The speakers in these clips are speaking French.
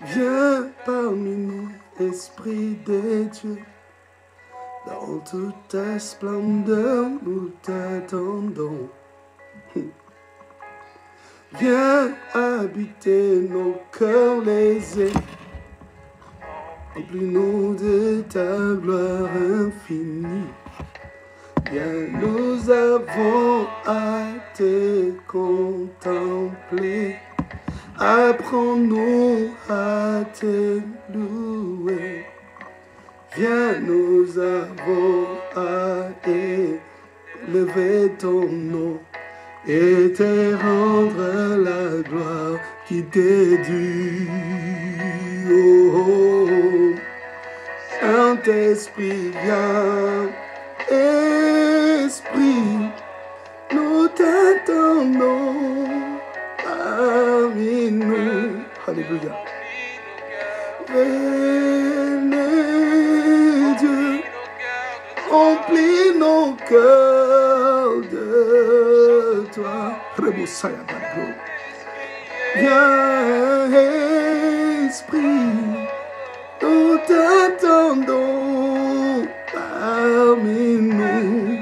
Viens parmi nous, Esprit de Dieu. Dans toute ta splendeur, nous t'attendons. Viens habiter nos cœurs lésés. Remplis-nous de ta gloire infinie. Viens, nous avons à te contempler. Apprends-nous à te louer. Viens, nous avons à élever ton nom et te rendre la gloire qui t'est due. Oh, oh. Saint-Esprit, viens, Esprit, nous t'attendons parmi nous. Alléluia. Venez, Dieu, remplis nos cœurs de toi. Viens, Esprit, nous t'attendons parmi nous.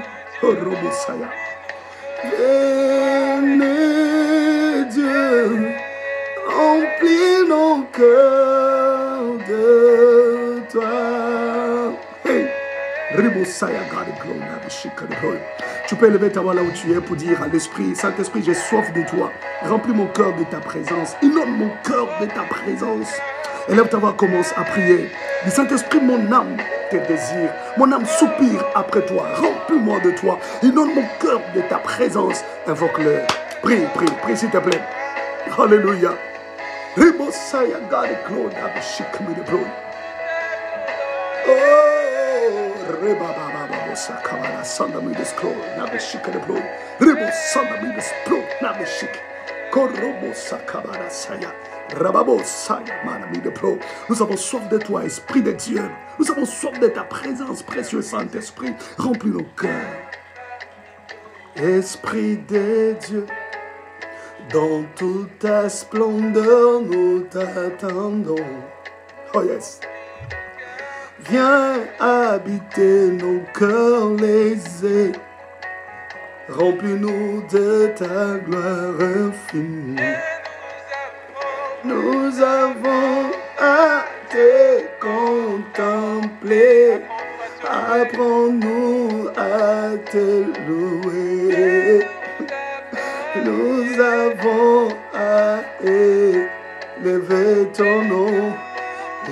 Venez, Dieu, remplis nos cœurs de toi. Hey. Tu peux élever ta voix là où tu es pour dire à l'Esprit, Saint-Esprit, j'ai soif de toi. Remplis mon cœur de ta présence. Inonde mon cœur de ta présence. Élève ta voix, commence à prier. Dis, Saint-Esprit, mon âme te désire. Mon âme soupire après toi. Remplis-moi de toi. Inonde mon cœur de ta présence. Invoque-le. Prie, prie, prie s'il te plaît. Alléluia. Ribosaya, God, glory, me the glory. Oh, Rebababababosha, Kabala, Sanda, me the glory. Now shake the glory. Ribo, Sanda, me the glory. Now shake. Korobosa, Kabala, Saya. Rababosaya, Mana, me the glory. Nous avons soif de toi, Esprit de Dieu. Nous avons soif de ta présence, précieux Saint-Esprit. Remplis nos cœurs. Esprit de Dieu. Dans toute ta splendeur, nous t'attendons. Oh yes. Viens habiter nos cœurs lésés. Remplis-nous de ta gloire infinie. Nous avons à te contempler. Apprends-nous à te louer. Nous avons à élever ton nom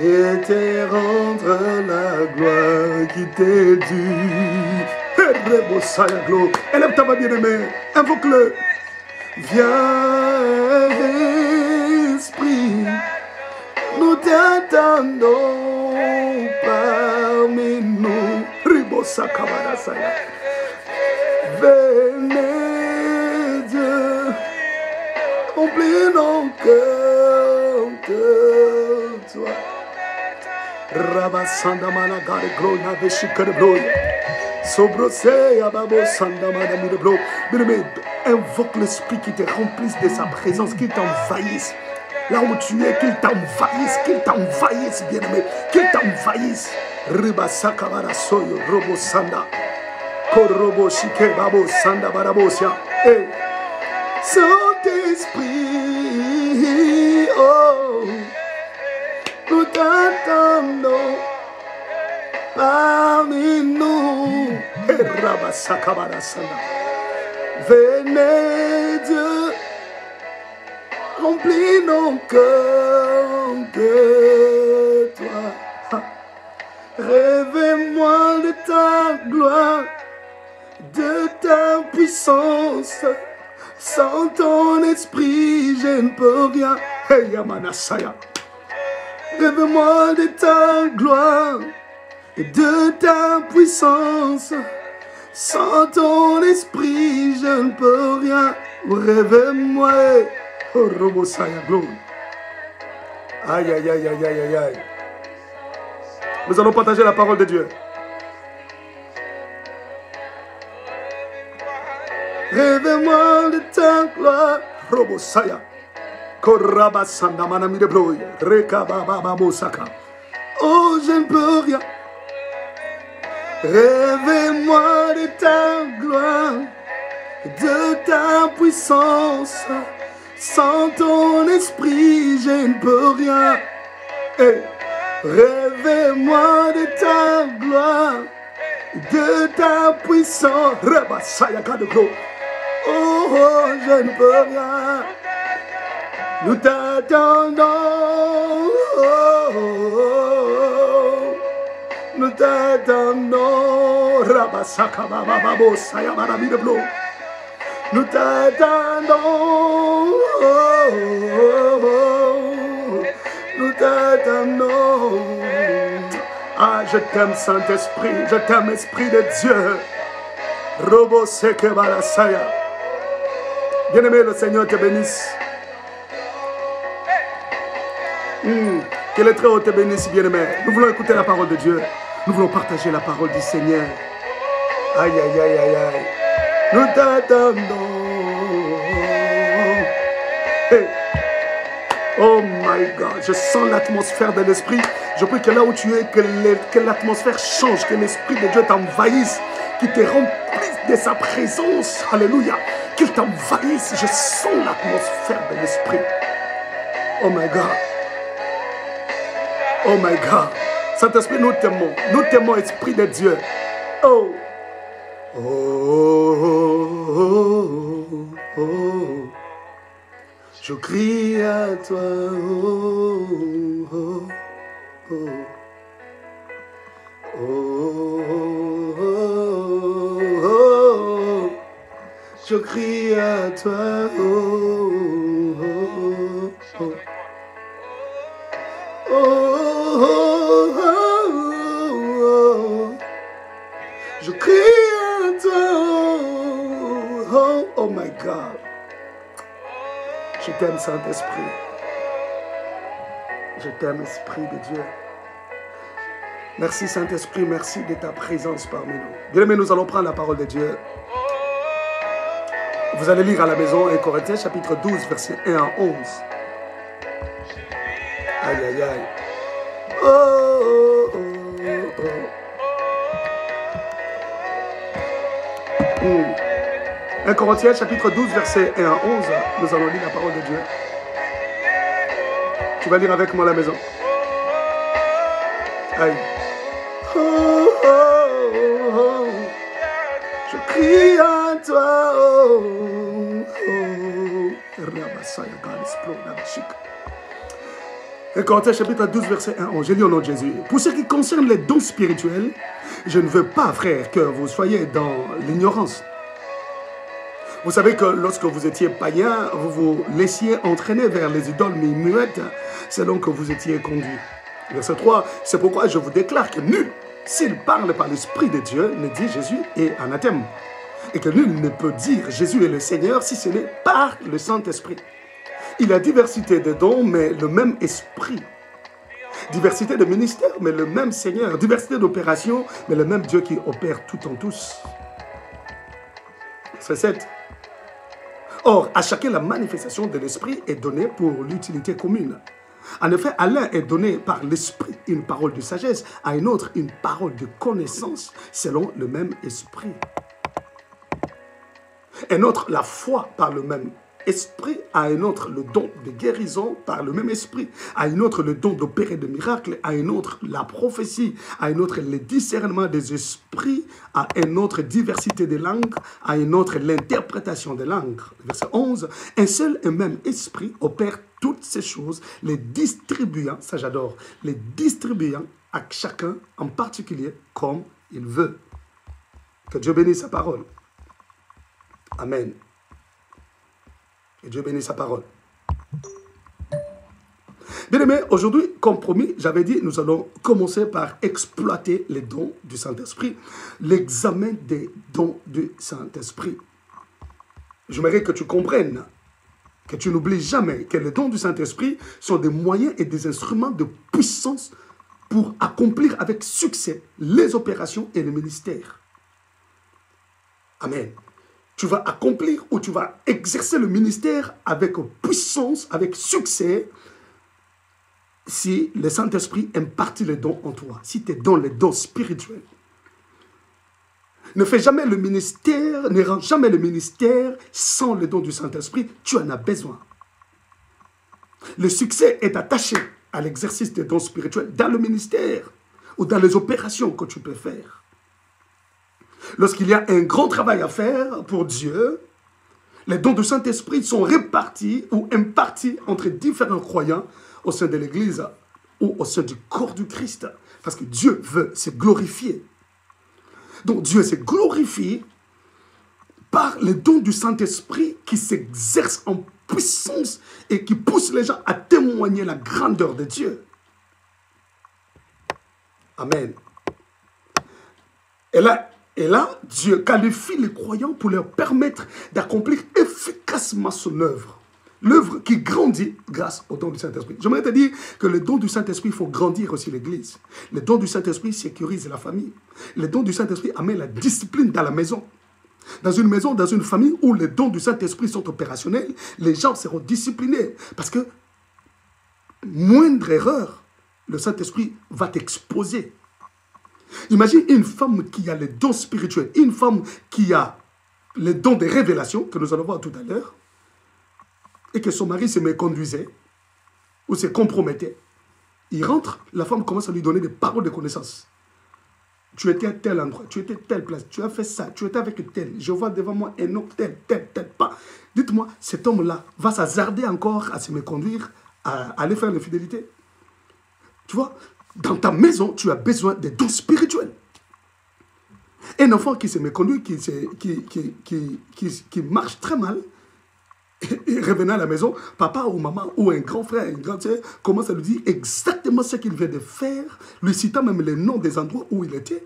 et te rendre la gloire qui t'est due. Élève ta voix bien-aimée, invoque-le. Viens, Esprit, nous t'attendons parmi nous. Venez, Dieu, remplis nos cœurs de toi. Rabasanda Managari Gloria Veshikar Gloria. Sobroseya Babo Sandamana Mirablo. Bien-aimé, invoque l'esprit qui te remplisse de sa présence, qu'il t'envahisse. Là où tu es, qu'il t'envahisse, bien-aimé, qu'il t'envahisse. Riba Sakabara Soyo, Robo Sanda. Korobo Shike Babo Sanda Barabosia. Hey. Saint-Esprit, oh, nous t'attendons parmi nous. Hey, Rabba Sakabara Sanda. Venez, Dieu, remplis nos cœurs de toi. Révèle-moi de ta gloire, de ta puissance. Sans ton esprit, je ne peux rien. Hey, Yamanasaya. Révèle-moi de ta gloire et de ta puissance. Sans ton esprit, je ne peux rien. Révèle-moi. Oh, Robosaya, glory. Aïe, aïe, aïe, aïe, aïe, aïe. Nous allons partager la parole de Dieu. Révèle-moi de ta gloire, Robosaya. Korabasanda manami de bloy. Rekabababosaka. Oh, je ne peux rien. Rêvez-moi de ta gloire, de ta puissance. Sans ton esprit, je ne peux rien. Hey. Rêvez-moi de ta gloire, de ta puissance. Oh, oh, je ne peux rien. Nous t'attendons. Oh, oh, oh. Nous t'attendons. Rabasaka bababo sayabarabi de blo. Nous t'attendons. Oh, oh, oh. Nous t'attendons. Ah, je t'aime, Saint-Esprit. Je t'aime, Esprit de Dieu. Robo seke balasaya. Bien-aimé, le Seigneur te bénisse. Que le Très-Haut te bénisse, bien-aimé. Nous voulons écouter la parole de Dieu. Nous voulons partager la parole du Seigneur. Aïe, aïe, aïe, aïe, aïe. Nous t'attendons. Hey. Oh my God, je sens l'atmosphère de l'Esprit. Je prie que là où tu es, que l'atmosphère change, que l'Esprit de Dieu t'envahisse, qu'il te remplisse de sa présence. Alléluia. Qu'il t'envahisse. Je sens l'atmosphère de l'Esprit. Oh my God. Oh my God. Saint-Esprit, nous t'aimons. Nous t'aimons, Esprit de Dieu. Oh. Oh, oh, oh, oh. Je crie à toi. Oh, oh, oh. Oh, oh, oh, oh. Je crie à toi. Oh, oh, oh. Oh, oh, oh, oh. Je crie à toi. Oh, oh my God. Je t'aime, Saint-Esprit. Je t'aime, Esprit de Dieu. Merci, Saint-Esprit. Merci de ta présence parmi nous. Bien-aimés, nous allons prendre la parole de Dieu. Vous allez lire à la maison 1 Corinthiens chapitre 12, versets 1 à 11. Aïe, aïe, aïe. Oh, oh, oh, oh. 1 Corinthiens chapitre 12, versets 1 à 11. Nous allons lire la parole de Dieu. Tu vas lire avec moi à la maison. Aïe. Oh, oh, oh, oh. Je crie à toi. Oh, oh. 1 Corinthiens chapitre 12, verset 1 à 11. Je lis au nom de Jésus. Pour ce qui concerne les dons spirituels, je ne veux pas, frère, que vous soyez dans l'ignorance. Vous savez que lorsque vous étiez païen, vous vous laissiez entraîner vers les idoles muettes selon que vous étiez conduit. Verset 3, c'est pourquoi je vous déclare que nul, s'il parle par l'Esprit de Dieu, ne dit Jésus est anathème. Et que nul ne peut dire Jésus est le Seigneur si ce n'est par le Saint-Esprit. Il y a diversité de dons, mais le même Esprit. Diversité de ministères, mais le même Seigneur. Diversité d'opérations, mais le même Dieu qui opère tout en tous. Verset 7. Or, à chacun, la manifestation de l'Esprit est donnée pour l'utilité commune. En effet, à l'un est donné par l'Esprit une parole de sagesse, à un autre une parole de connaissance, selon le même Esprit. Un autre, la foi par le même Esprit, à un autre le don de guérison par le même Esprit, à un autre le don d'opérer de miracles, à un autre la prophétie, à un autre le discernement des esprits, à un autre diversité des langues, à un autre l'interprétation des langues. Verset 11, un seul et même Esprit opère toutes ces choses, les distribuant, ça j'adore, les distribuant à chacun en particulier comme il veut. Que Dieu bénisse sa parole. Amen. Et Dieu bénisse sa parole. Bien aimé, aujourd'hui, comme promis, j'avais dit, nous allons commencer par exploiter les dons du Saint-Esprit, l'examen des dons du Saint-Esprit. J'aimerais que tu comprennes, que tu n'oublies jamais que les dons du Saint-Esprit sont des moyens et des instruments de puissance pour accomplir avec succès les opérations et les ministères. Amen. tu vas accomplir ou tu vas exercer le ministère avec puissance, avec succès, si le Saint-Esprit impartit les dons en toi, si tu es dans les dons spirituels. Ne fais jamais le ministère, ne rends jamais le ministère sans le don du Saint-Esprit. Tu en as besoin. Le succès est attaché à l'exercice des dons spirituels dans le ministère ou dans les opérations que tu peux faire. Lorsqu'il y a un grand travail à faire pour Dieu, les dons du Saint-Esprit sont répartis ou impartis entre différents croyants au sein de l'Église ou au sein du corps du Christ. Parce que Dieu veut se glorifier. Donc Dieu se glorifie par les dons du Saint-Esprit qui s'exercent en puissance et qui poussent les gens à témoigner la grandeur de Dieu. Amen. Et là, Dieu qualifie les croyants pour leur permettre d'accomplir efficacement son œuvre. L'œuvre qui grandit grâce au don du Saint-Esprit. J'aimerais te dire que le don du Saint-Esprit, il faut grandir aussi l'Église. Le don du Saint-Esprit sécurise la famille. Le don du Saint-Esprit amène la discipline dans la maison. Dans une maison, dans une famille où les dons du Saint-Esprit sont opérationnels, les gens seront disciplinés. Parce que moindre erreur, le Saint-Esprit va t'exposer. Imagine une femme qui a les dons spirituels, une femme qui a les dons de révélation, que nous allons voir tout à l'heure, et que son mari se méconduisait ou se compromettait. Il rentre, la femme commence à lui donner des paroles de connaissance. Tu étais à tel endroit, tu étais à telle place, tu as fait ça, tu étais avec tel, je vois devant moi un homme tel, pas. Dites-moi, cet homme-là va s'hasarder encore à se méconduire, à aller faire l'infidélité. Tu vois, dans ta maison, tu as besoin des dons spirituels. Un enfant qui se méconduit, qui marche très mal, et revenant à la maison, papa ou maman ou un grand frère, une grande sœur commence à lui dire exactement ce qu'il vient de faire, lui citant même les noms des endroits où il était.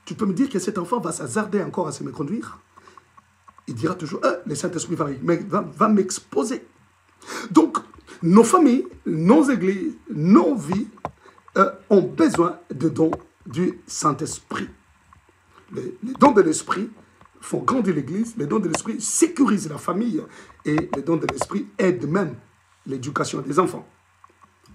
Tu peux me dire que cet enfant va s'hasarder encore à se méconduire? Il dira toujours, le Saint-Esprit va m'exposer. Donc, nos familles, nos églises, nos vies ont besoin de dons du Saint-Esprit. Les dons de l'Esprit font grandir l'Église, les dons de l'Esprit sécurisent la famille et les dons de l'Esprit aident même l'éducation des enfants.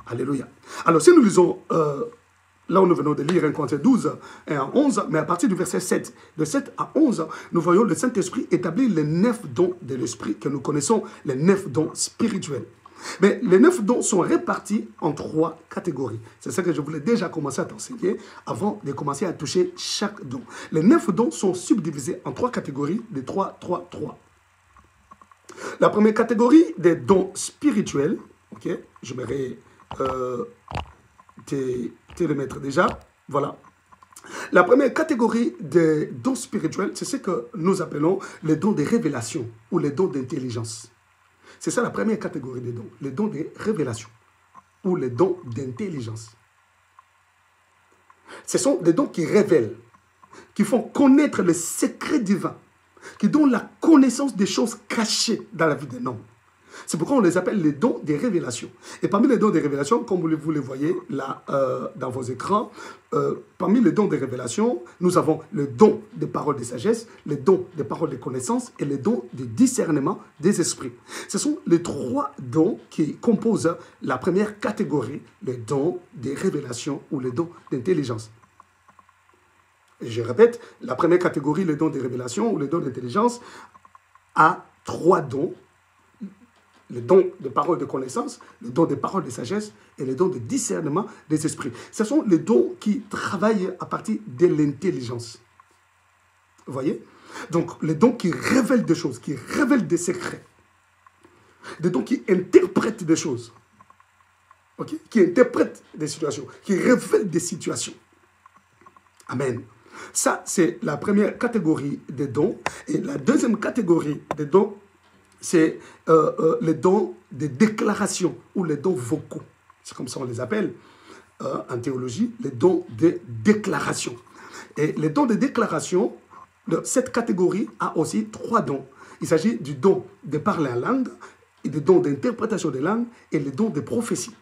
Alléluia. Alors si nous lisons, là où nous venons de lire 1 Corinthiens 12 et 11, mais à partir du verset 7, de 7 à 11, nous voyons le Saint-Esprit établir les 9 dons de l'Esprit que nous connaissons, les 9 dons spirituels. Mais les 9 dons sont répartis en 3 catégories. C'est ça que je voulais déjà commencer à t'enseigner avant de commencer à toucher chaque don. Les 9 dons sont subdivisés en 3 catégories de 3, 3, 3. La première catégorie des dons spirituels, ok, je vais te le mettre déjà, voilà. La première catégorie des dons spirituels, c'est ce que nous appelons les dons de révélation ou les dons d'intelligence. C'est ça la première catégorie des dons, les dons de révélation ou les dons d'intelligence. Ce sont des dons qui révèlent, qui font connaître les secrets divins, qui donnent la connaissance des choses cachées dans la vie d'un homme. C'est pourquoi on les appelle les dons des révélations. Et parmi les dons des révélations, comme vous les voyez là dans vos écrans, parmi les dons des révélations, nous avons le don des paroles de sagesse, le don des paroles de connaissance et le don de discernement des esprits. Ce sont les 3 dons qui composent la première catégorie, les dons des révélations ou les dons d'intelligence. Et je répète, la première catégorie, les dons des révélations ou les dons d'intelligence, a 3 dons. Le don de paroles de connaissance, le don des paroles de sagesse et le don de discernement des esprits. Ce sont les dons qui travaillent à partir de l'intelligence. Vous voyez? Donc, les dons qui révèlent des choses, qui révèlent des secrets. Des dons qui interprètent des choses. Okay? Qui interprètent des situations, qui révèlent des situations. Amen. Ça, c'est la première catégorie des dons. Et la deuxième catégorie des dons, c'est les dons de déclaration ou les dons vocaux. C'est comme ça on les appelle en théologie, les dons de déclaration. Et les dons de déclaration, cette catégorie a aussi 3 dons. Il s'agit du don de parler en langue, et des dons d'interprétation des langues et les dons de prophétie.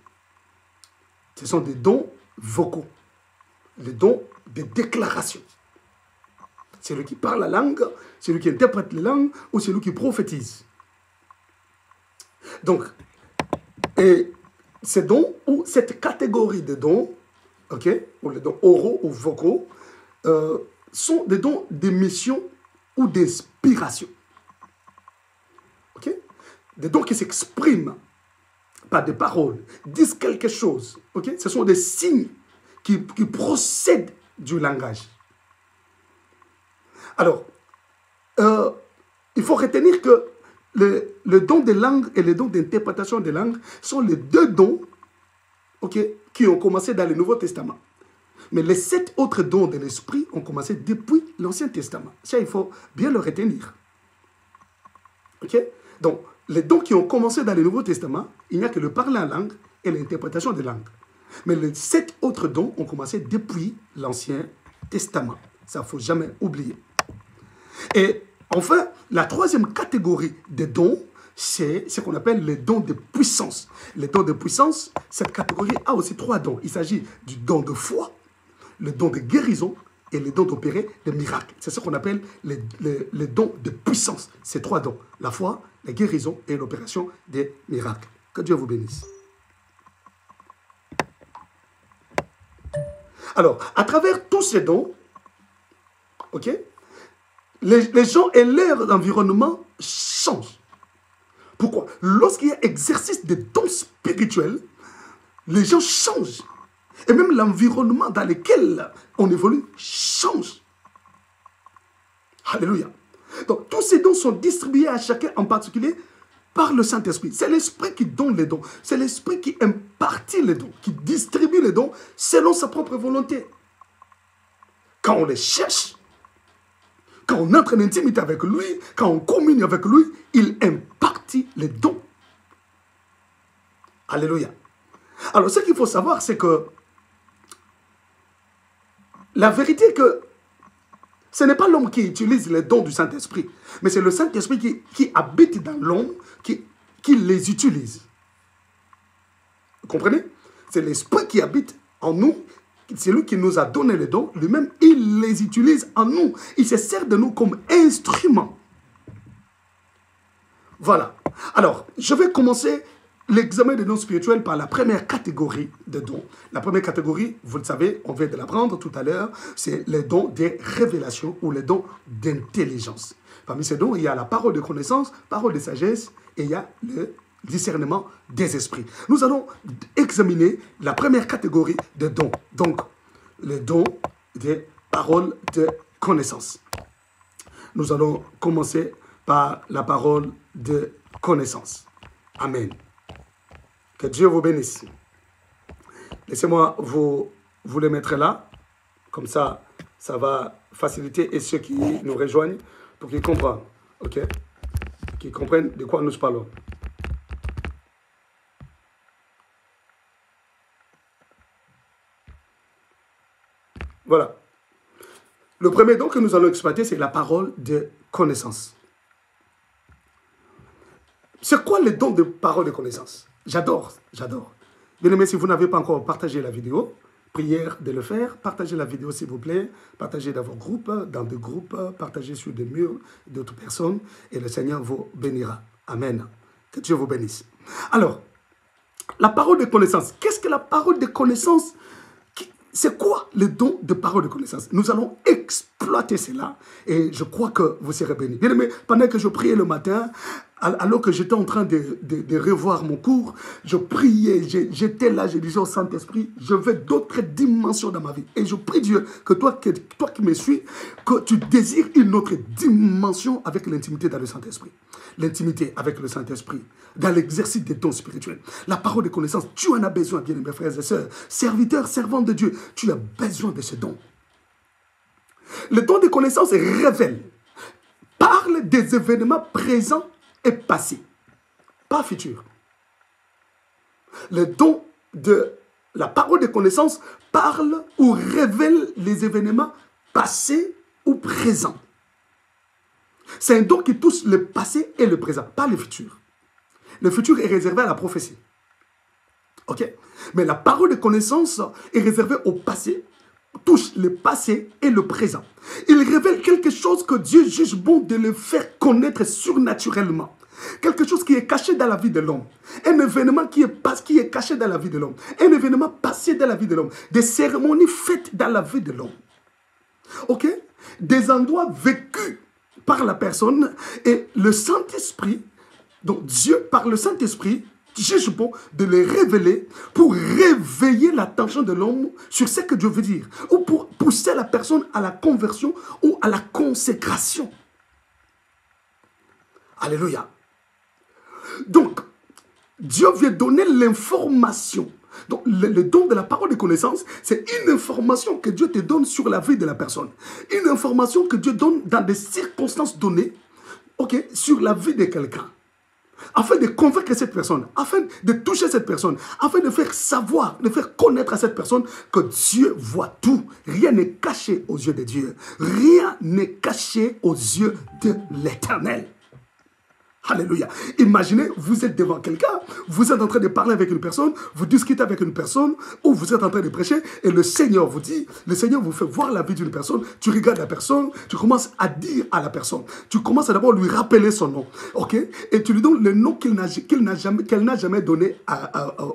Ce sont des dons vocaux, les dons de déclaration. Celui qui parle la langue, celui qui interprète les langues ou celui qui prophétise. Donc, et ces dons ou cette catégorie de dons, ok, ou les dons oraux ou vocaux, sont des dons de mission ou d'inspiration. Ok? Des dons qui s'expriment par des paroles, disent quelque chose. Ok? Ce sont des signes qui procèdent du langage. Alors, il faut retenir que le don de langue et le don d'interprétation des langues sont les deux dons, ok, qui ont commencé dans le Nouveau Testament. Mais les 7 autres dons de l'Esprit ont commencé depuis l'Ancien Testament. Ça, il faut bien le retenir. Ok? Donc, les dons qui ont commencé dans le Nouveau Testament, il n'y a que le parler en langue et l'interprétation des langues. Mais les 7 autres dons ont commencé depuis l'Ancien Testament. Ça, il ne faut jamais oublier. Et enfin, la troisième catégorie des dons, c'est ce qu'on appelle les dons de puissance. Les dons de puissance, cette catégorie a aussi 3 dons. Il s'agit du don de foi, le don de guérison et le don d'opérer des miracles. C'est ce qu'on appelle les dons de puissance. Ces 3 dons, la foi, la guérison et l'opération des miracles. Que Dieu vous bénisse. Alors, à travers tous ces dons, ok, les gens et leur environnement changent. Pourquoi? Lorsqu'il y a exercice de dons spirituels, les gens changent. Et même l'environnement dans lequel on évolue change. Alléluia. Donc, tous ces dons sont distribués à chacun en particulier par le Saint-Esprit. C'est l'Esprit qui donne les dons. C'est l'Esprit qui impartit les dons, qui distribue les dons selon sa propre volonté. Quand on les cherche, quand on entre en intimité avec lui, quand on communie avec lui, il impartit les dons. Alléluia. Alors, ce qu'il faut savoir, c'est que la vérité est que ce n'est pas l'homme qui utilise les dons du Saint-Esprit, mais c'est le Saint-Esprit qui habite dans l'homme, qui les utilise. Vous comprenez? C'est l'Esprit qui habite en nous. C'est lui qui nous a donné les dons. Lui-même, il les utilise en nous. Il se sert de nous comme instruments. Voilà. Alors, je vais commencer l'examen des dons spirituels par la première catégorie de dons. La première catégorie, vous le savez, on vient de l'apprendre tout à l'heure, c'est les dons des révélations ou les dons d'intelligence. Parmi ces dons, il y a la parole de connaissance, parole de sagesse et il y a le discernement des esprits. Nous allons examiner la première catégorie de dons. Donc, les dons des paroles de connaissance. Nous allons commencer par la parole de connaissance. Amen. Que Dieu vous bénisse. Laissez-moi vous les mettre là. Comme ça, ça va faciliter et ceux qui nous rejoignent pour qu'ils comprennent. OK? Qu'ils comprennent de quoi nous parlons. Voilà. Le premier don que nous allons exploiter, c'est la parole de connaissance. C'est quoi le don de parole de connaissance? J'adore, j'adore. Bien aimé, si vous n'avez pas encore partagé la vidéo, prière de le faire. Partagez la vidéo s'il vous plaît. Partagez dans vos groupes, dans des groupes, partagez sur des murs d'autres personnes et le Seigneur vous bénira. Amen. Que Dieu vous bénisse. Alors, la parole de connaissance. Qu'est-ce que la parole de connaissance? C'est quoi le don de parole de connaissance? Nous allons exploiter cela et je crois que vous serez bénis. Bien aimé, pendant que je priais le matin, alors que j'étais en train de revoir mon cours, je priais, j'étais là, je disais au Saint-Esprit, je veux d'autres dimensions dans ma vie. Et je prie Dieu que toi qui me suis, que tu désires une autre dimension avec l'intimité dans le Saint-Esprit. L'intimité avec le Saint-Esprit, dans l'exercice des dons spirituels. La parole de connaissance, tu en as besoin, bien mes frères et sœurs. Serviteurs, servantes de Dieu, tu as besoin de ce don. Le don de connaissance révèle, parle des événements présents et passés, pas futurs. Le don de la parole de connaissance parle ou révèle les événements passés ou présents. C'est un don qui touche le passé et le présent, pas le futur. Le futur est réservé à la prophétie. OK? Mais la parole de connaissance est réservée au passé, touche le passé et le présent. Il révèle quelque chose que Dieu juge bon de le faire connaître surnaturellement. Quelque chose qui est caché dans la vie de l'homme. Un événement qui est caché dans la vie de l'homme. Un événement passé dans la vie de l'homme. Des cérémonies faites dans la vie de l'homme. Ok? Des endroits vécus par la personne et le Saint-Esprit, donc Dieu par le Saint-Esprit, juge bon de les révéler pour réveiller l'attention de l'homme sur ce que Dieu veut dire ou pour pousser la personne à la conversion ou à la consécration. Alléluia. Donc, Dieu vient donner l'information. Donc, le don de la parole de connaissance, c'est une information que Dieu te donne sur la vie de la personne. Une information que Dieu donne dans des circonstances données, ok, sur la vie de quelqu'un. Afin de convaincre cette personne, afin de toucher cette personne, afin de faire savoir, de faire connaître à cette personne que Dieu voit tout. Rien n'est caché aux yeux de Dieu. Rien n'est caché aux yeux de l'Éternel. Alléluia. Imaginez, vous êtes devant quelqu'un, vous êtes en train de parler avec une personne, vous discutez avec une personne, ou vous êtes en train de prêcher, et le Seigneur vous dit, le Seigneur vous fait voir la vie d'une personne, tu regardes la personne, tu commences à dire à la personne, tu commences à d'abord lui rappeler son nom, ok? Et tu lui donnes le nom qu'elle n'a jamais donné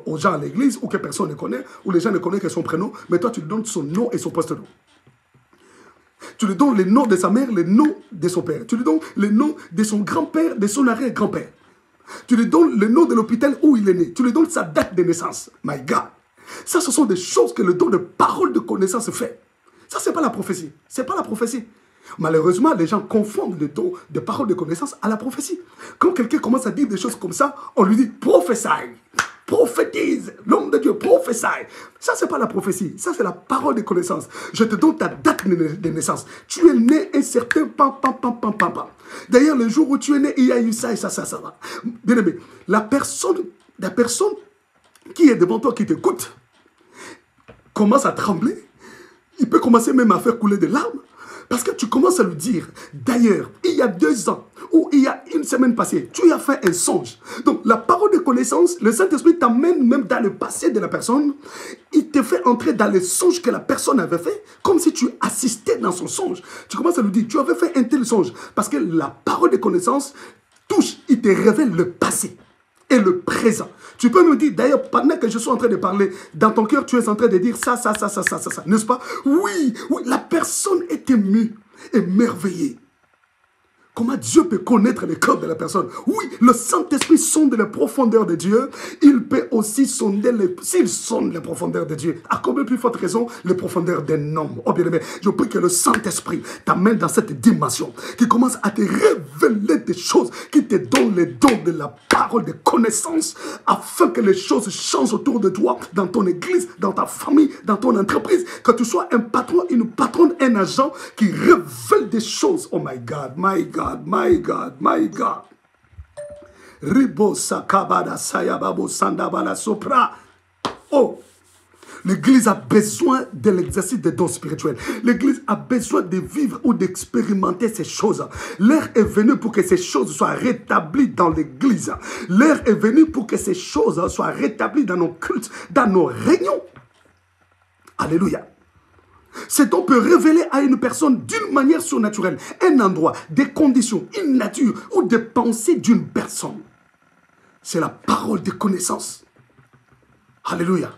aux gens à l'église, ou que personne ne connaît, ou les gens ne connaissent que son prénom, mais toi tu lui donnes son nom et son poste-nom. Tu lui donnes le nom de sa mère, le nom de son père. Tu lui donnes le nom de son grand-père, de son arrière-grand-père. Tu lui donnes le nom de l'hôpital où il est né. Tu lui donnes sa date de naissance. My God. Ça, ce sont des choses que le don de parole de connaissance fait. Ça, ce n'est pas la prophétie. Ce n'est pas la prophétie. Malheureusement, les gens confondent le don de parole de connaissance à la prophétie. Quand quelqu'un commence à dire des choses comme ça, on lui dit « prophétie ». Prophétise, l'homme de Dieu, prophétie. Ça, ce n'est pas la prophétie. Ça, c'est la parole de connaissance. Je te donne ta date de naissance. Tu es né un certain pam. D'ailleurs, le jour où tu es né, il y a eu ça et ça. Bien aimé, la personne qui est devant toi, qui t'écoute, commence à trembler. Il peut commencer même à faire couler des larmes. Parce que tu commences à lui dire, d'ailleurs, il y a 2 ans, ou il y a une semaine passée, tu as fait un songe. Donc, la parole de connaissance, le Saint-Esprit t'amène même dans le passé de la personne. Il te fait entrer dans les songes que la personne avait fait, comme si tu assistais dans son songe. Tu commences à lui dire, tu avais fait un tel songe. Parce que la parole de connaissance touche, il te révèle le passé et le présent. Tu peux me dire, d'ailleurs, pendant que je suis en train de parler, dans ton cœur, tu es en train de dire ça, n'est-ce pas? Oui, la personne est émue, émerveillée. Comment Dieu peut connaître le cœur de la personne? Oui, le Saint-Esprit sonde les profondeurs de Dieu. Il peut aussi sonder s'il sonde les profondeurs de Dieu. À combien plus forte raison, les profondeurs d'un homme? Oh bien aimé, je prie que le Saint-Esprit t'amène dans cette dimension, qui commence à te révéler des choses, qui te donne les dons de la parole de connaissance, afin que les choses changent autour de toi, dans ton église, dans ta famille, dans ton entreprise. Que tu sois un patron, une patronne, un agent qui révèle des choses. Oh my God, my God. My God. Ribo sakabada sayababo sandabala sopra. Oh, l'église a besoin de l'exercice des dons spirituels. L'église a besoin de vivre ou d'expérimenter ces choses. L'heure est venue pour que ces choses soient rétablies dans l'église. L'heure est venue pour que ces choses soient rétablies dans nos cultes, dans nos réunions. Alléluia. Ce don peut révéler à une personne d'une manière surnaturelle un endroit, des conditions, une nature ou des pensées d'une personne. C'est la parole de connaissance. Alléluia.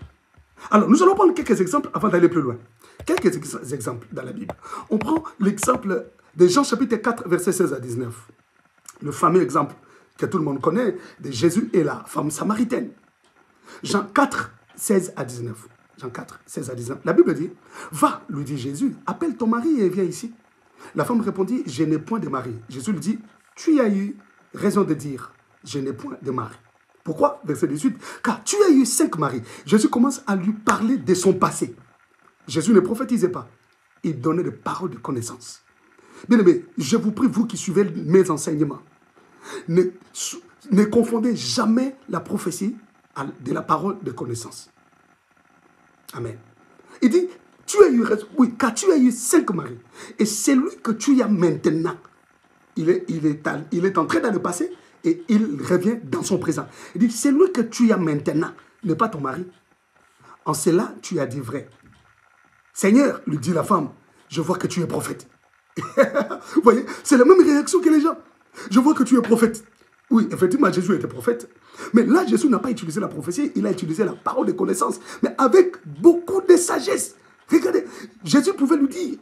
Alors, nous allons prendre quelques exemples avant d'aller plus loin. Quelques exemples dans la Bible. On prend l'exemple de Jean chapitre 4, versets 16 à 19. Le fameux exemple que tout le monde connaît de Jésus et la femme samaritaine. Jean 4, 16 à 19. Jean 4, 16 à 19. La Bible dit, « Va, lui dit Jésus, appelle ton mari et viens ici. » La femme répondit, « Je n'ai point de mari. » Jésus lui dit, « Tu as eu raison de dire, je n'ai point de mari. » Pourquoi? Verset 18. « Car tu as eu 5 maris. » Jésus commence à lui parler de son passé. Jésus ne prophétisait pas. Il donnait des paroles de connaissance. Bien aimé, je vous prie, vous qui suivez mes enseignements, ne confondez jamais la prophétie de la parole de connaissance. Amen. Il dit, tu as eu raison, oui, car tu as eu 5 maris. Et celui que tu as maintenant, il est entré dans le passé et il revient dans son présent. Il dit, celui que tu as maintenant n'est pas ton mari. En cela, tu as dit vrai. Seigneur, lui dit la femme, je vois que tu es prophète. Vous voyez, c'est la même réaction que les gens. Je vois que tu es prophète. Oui, effectivement, Jésus était prophète. Mais là, Jésus n'a pas utilisé la prophétie, il a utilisé la parole de connaissance, mais avec beaucoup de sagesse. Regardez, Jésus pouvait lui dire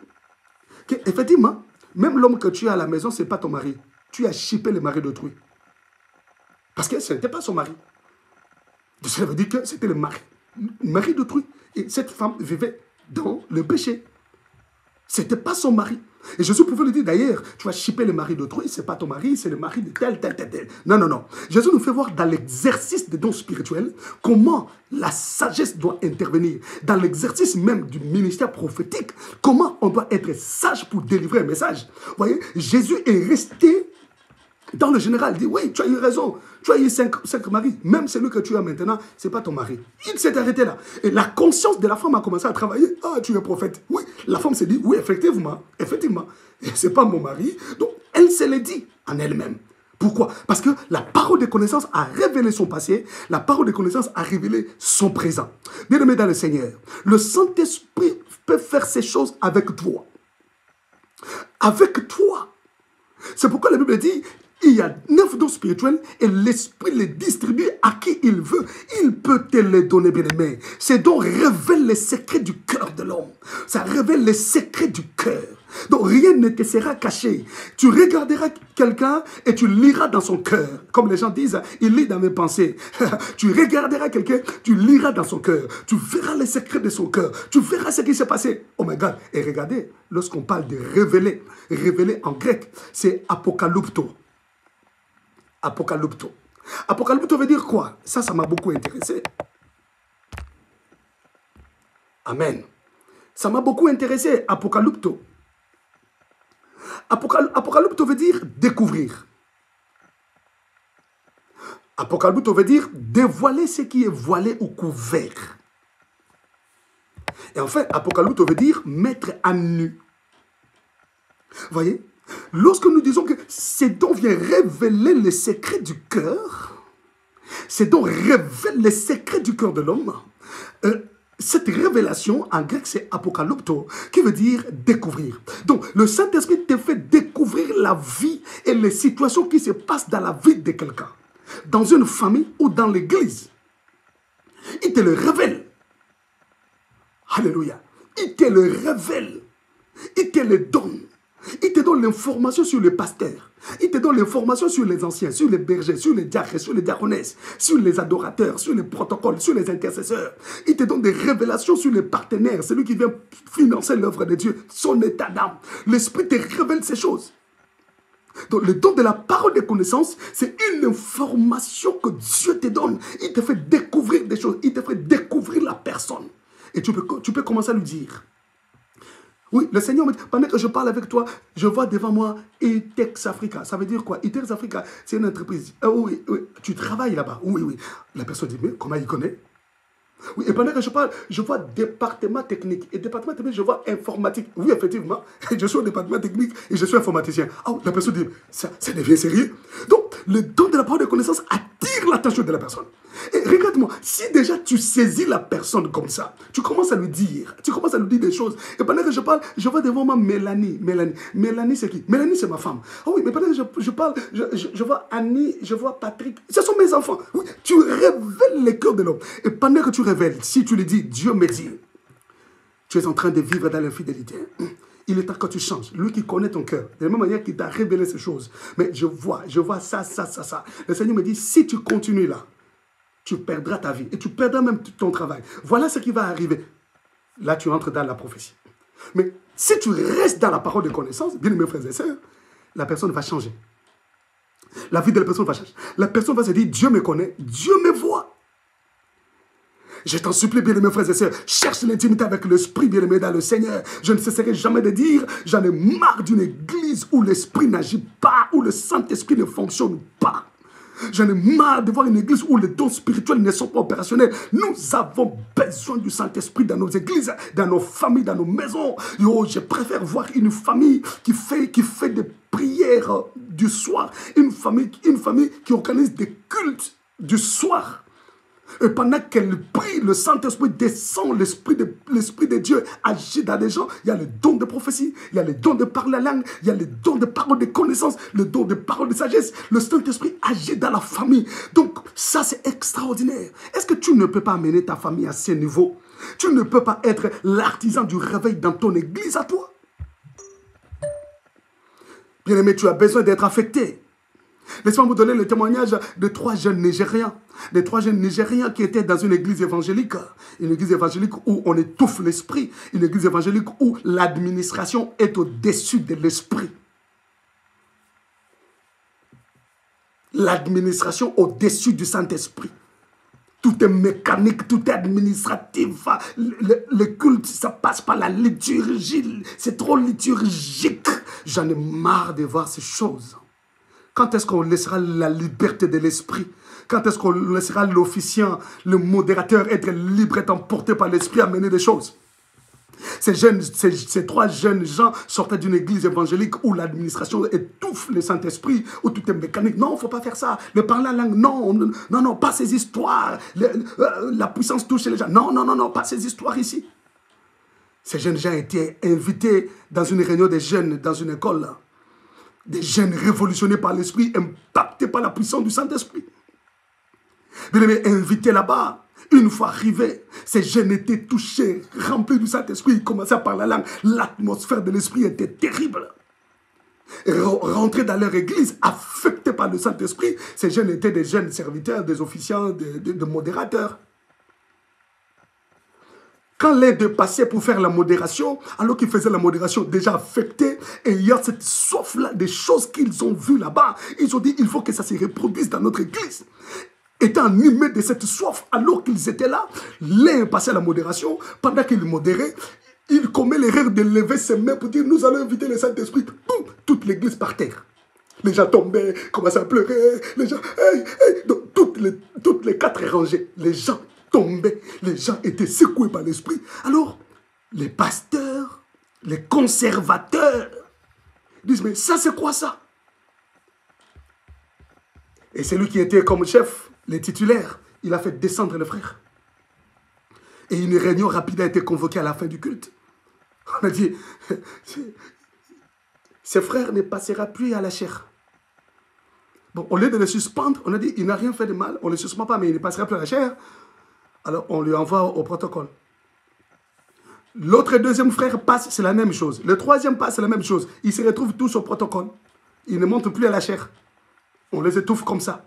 qu'effectivement, même l'homme que tu as à la maison, ce n'est pas ton mari. Tu as chippé le mari d'autrui. Parce que ce n'était pas son mari. Cela veut dire que c'était le mari d'autrui. Et cette femme vivait dans le péché. Ce n'était pas son mari. Et Jésus pouvait lui dire, d'ailleurs, tu vas chipper le mari d'autrui, ce n'est pas ton mari, c'est le mari de tel. Non, non, non. Jésus nous fait voir dans l'exercice des dons spirituels comment la sagesse doit intervenir. Dans l'exercice même du ministère prophétique, comment on doit être sage pour délivrer un message. Vous voyez, Jésus est resté dans le général, il dit, oui, tu as eu raison, tu as eu cinq maris, même celui que tu as maintenant, ce n'est pas ton mari. Il s'est arrêté là. Et la conscience de la femme a commencé à travailler. Ah, tu es prophète. Oui, la femme s'est dit, oui, effectivement, ce n'est pas mon mari. Donc, elle se l'est dit en elle-même. Pourquoi? Parce que la parole de connaissance a révélé son passé, la parole de connaissance a révélé son présent. Bien-aimé dans le Seigneur, le Saint-Esprit peut faire ces choses avec toi. Avec toi. C'est pourquoi la Bible dit, il y a 9 dons spirituels et l'Esprit les distribue à qui il veut. Il peut te les donner, bien-aimé. Ces dons révèlent les secrets du cœur de l'homme. Ça révèle les secrets du cœur. Donc rien ne te sera caché. Tu regarderas quelqu'un et tu liras dans son cœur. Comme les gens disent, il lit dans mes pensées. Tu regarderas quelqu'un, tu liras dans son cœur. Tu verras les secrets de son cœur. Tu verras ce qui s'est passé. Oh my God. Et regardez, lorsqu'on parle de révéler, révéler en grec, c'est apocalypto. Apocalypto. Apocalypto veut dire quoi? Ça m'a beaucoup intéressé. Amen. Ça m'a beaucoup intéressé, apocalypto. Apocalypto veut dire découvrir. Apocalypto veut dire dévoiler ce qui est voilé ou couvert. Et enfin, apocalypto veut dire mettre à nu. Vous voyez? Lorsque nous disons que ces dons viennent révéler les secrets du cœur, ces dons révèlent les secrets du cœur de l'homme, cette révélation, en grec, c'est apocalypto, qui veut dire découvrir. Donc, le Saint-Esprit te fait découvrir la vie et les situations qui se passent dans la vie de quelqu'un, dans une famille ou dans l'église. Il te le révèle. Alléluia. Il te le révèle. Il te le donne. Il te donne l'information sur les pasteurs. Il te donne l'information sur les anciens, sur les bergers, sur les diacres, sur les diaconesses, sur les adorateurs, sur les protocoles, sur les intercesseurs. Il te donne des révélations sur les partenaires, celui qui vient financer l'œuvre de Dieu, son état d'âme. L'Esprit te révèle ces choses. Donc le don de la parole de connaissance, c'est une information que Dieu te donne. Il te fait découvrir des choses, il te fait découvrir la personne. Et tu peux commencer à lui dire. Oui, le Seigneur me dit, pendant que je parle avec toi, je vois devant moi Itex Africa. Ça veut dire quoi? Itex Africa, c'est une entreprise. Oui, tu travailles là-bas. Oui. La personne dit, mais comment il connaît? Oui, et pendant que je parle, je vois département technique. Et département technique, je vois informatique. Oui, effectivement, je suis au département technique et je suis informaticien. Ah, la personne dit, ça devient sérieux. Donc, le don de la parole de connaissance attire l'attention de la personne. Et regarde-moi, si déjà tu saisis la personne comme ça, tu commences à lui dire des choses. Et pendant que je parle, je vois devant moi Mélanie. Mélanie, c'est qui? Mélanie, c'est ma femme. Ah oui, mais pendant que je parle, je vois Annie, je vois Patrick. Ce sont mes enfants. Oui, tu révèles le cœur de l'homme. Et pendant que tu révèles, si tu lui dis, Dieu me dit, tu es en train de vivre dans l'infidélité. Il est temps que tu changes. Lui qui connaît ton cœur, de la même manière qu'il t'a révélé ces choses. Mais je vois ça. Le Seigneur me dit, si tu continues là, tu perdras ta vie et tu perdras même ton travail. Voilà ce qui va arriver. Là, tu entres dans la prophétie. Mais si tu restes dans la parole de connaissance, bien mes frères et sœurs, la personne va changer. La vie de la personne va changer. La personne va se dire, Dieu me connaît, Dieu me voit. Je t'en supplie, bien-aimés frères et sœurs, cherche l'intimité avec l'Esprit, bien-aimé dans le Seigneur. Je ne cesserai jamais de dire, j'en ai marre d'une église où l'Esprit n'agit pas, où le Saint-Esprit ne fonctionne pas. J'en ai marre de voir une église où les dons spirituels ne sont pas opérationnels. Nous avons besoin du Saint-Esprit dans nos églises, dans nos familles, dans nos maisons. Yo, je préfère voir une famille qui fait des prières du soir, une famille qui organise des cultes du soir. Et pendant qu'elle prie, le Saint-Esprit descend, l'Esprit de Dieu agit dans les gens. Il y a le don de prophétie, il y a le don de parler la langue, il y a le don de parole de connaissance, le don de parole de sagesse. Le Saint-Esprit agit dans la famille. Donc, ça, c'est extraordinaire. Est-ce que tu ne peux pas amener ta famille à ce niveau? Tu ne peux pas être l'artisan du réveil dans ton église à toi. Bien-aimé, tu as besoin d'être affecté. Laissez-moi vous donner le témoignage de 3 jeunes Nigériens. Les 3 jeunes Nigériens qui étaient dans une église évangélique. Une église évangélique où on étouffe l'esprit. Une église évangélique où l'administration est au-dessus de l'esprit. L'administration au-dessus du Saint-Esprit. Tout est mécanique, tout est administratif. Le culte, ça passe par la liturgie. C'est trop liturgique. J'en ai marre de voir ces choses. Quand est-ce qu'on laissera la liberté de l'esprit? Quand est-ce qu'on laissera l'officiant, le modérateur être libre, être emporté par l'esprit à mener des choses? Ces 3 jeunes gens sortaient d'une église évangélique où l'administration étouffe le Saint-Esprit, où tout est mécanique. Non, il ne faut pas faire ça. Le parler la langue, non, pas ces histoires. La puissance touche les gens. Non, pas ces histoires ici. Ces jeunes gens étaient invités dans une réunion des jeunes, dans une école. Des jeunes révolutionnés par l'Esprit, impactés par la puissance du Saint-Esprit. Bien-aimés, invités là-bas. Une fois arrivés, ces jeunes étaient touchés, remplis du Saint-Esprit. Ils commençaient à parler la langue. L'atmosphère de l'Esprit était terrible. Rentrés dans leur église, affectés par le Saint-Esprit, ces jeunes étaient des jeunes serviteurs, des officiants, des modérateurs. Quand l'un d'eux passait pour faire la modération, alors qu'il faisait la modération, déjà affecté, et il y a cette soif-là, des choses qu'ils ont vues là-bas, ils ont dit, il faut que ça se reproduise dans notre église. Étant animés de cette soif, alors qu'ils étaient là, l'un passait la modération, pendant qu'il modérait, il commet l'erreur de lever ses mains pour dire, nous allons inviter le Saint-Esprit. Toute l'église par terre. Les gens tombaient, commençaient à pleurer, les gens, donc, toutes les 4 rangées, les gens tombaient, les gens étaient secoués par l'esprit. Alors, les pasteurs, les conservateurs disent, mais ça c'est quoi ça? Et celui qui était comme chef, les titulaires, il a fait descendre le frère. Et une réunion rapide a été convoquée à la fin du culte. On a dit, ce frère ne passera plus à la chair. Bon, au lieu de le suspendre, on a dit, il n'a rien fait de mal, on ne le suspend pas, mais il ne passera plus à la chair. Alors, on lui envoie au protocole. L'autre et deuxième frère passe, c'est la même chose. Le troisième passe, c'est la même chose. Ils se retrouvent tous au protocole. Ils ne montent plus à la chair. On les étouffe comme ça.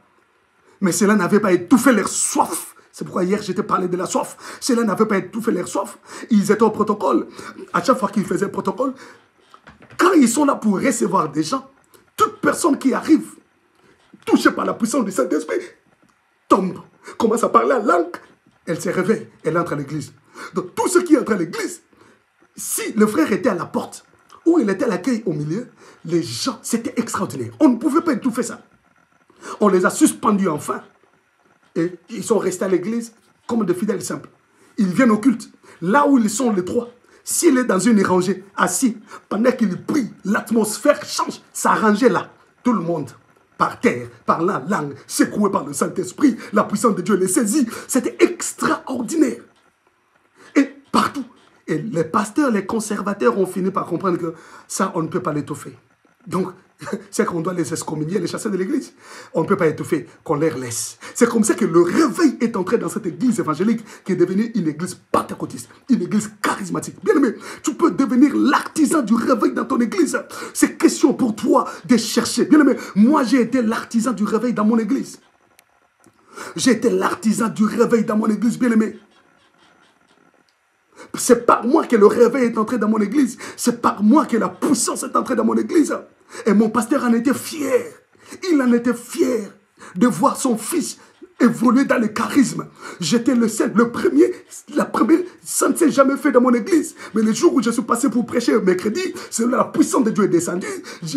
Mais cela n'avait pas étouffé leur soif. C'est pourquoi hier, j'étais parlé de la soif. Cela n'avait pas étouffé leur soif. Ils étaient au protocole. À chaque fois qu'ils faisaient le protocole, quand ils sont là pour recevoir des gens, toute personne qui arrive, touchée par la puissance du Saint-Esprit, tombe, commence à parler la langue. Elle se réveille, elle entre à l'église. Donc, tous ceux qui entrent à l'église, si le frère était à la porte, ou il était à l'accueil au milieu, les gens, c'était extraordinaire. On ne pouvait pas étouffer ça. On les a suspendus enfin. Et ils sont restés à l'église comme des fidèles simples. Ils viennent au culte. Là où ils sont les 3, s'il est dans une rangée, assis, pendant qu'il prie, l'atmosphère change. Ça rangeait là. Tout le monde, par terre, par la langue, secoué par le Saint-Esprit, la puissance de Dieu les saisit. C'était extraordinaire. Et partout. Et les pasteurs, les conservateurs ont fini par comprendre que ça, on ne peut pas l'étouffer. Donc, c'est qu'on doit les excommunier, les chasser de l'église. On ne peut pas étouffer, qu'on les laisse. C'est comme ça que le réveil est entré dans cette église évangélique qui est devenue une église pentecôtiste, une église charismatique. Bien aimé, tu peux devenir l'artisan du réveil dans ton église. C'est question pour toi de chercher. Bien aimé, moi j'ai été l'artisan du réveil dans mon église. J'ai été l'artisan du réveil dans mon église, bien aimé. C'est par moi que le réveil est entré dans mon église. C'est par moi que la puissance est entrée dans mon église. Et mon pasteur en était fier. Il en était fier de voir son fils évoluer dans le charisme. J'étais le seul, le premier, la première. Ça ne s'est jamais fait dans mon église. Mais le jour où je suis passé pour prêcher mercredi, c'est là la puissance de Dieu est descendue.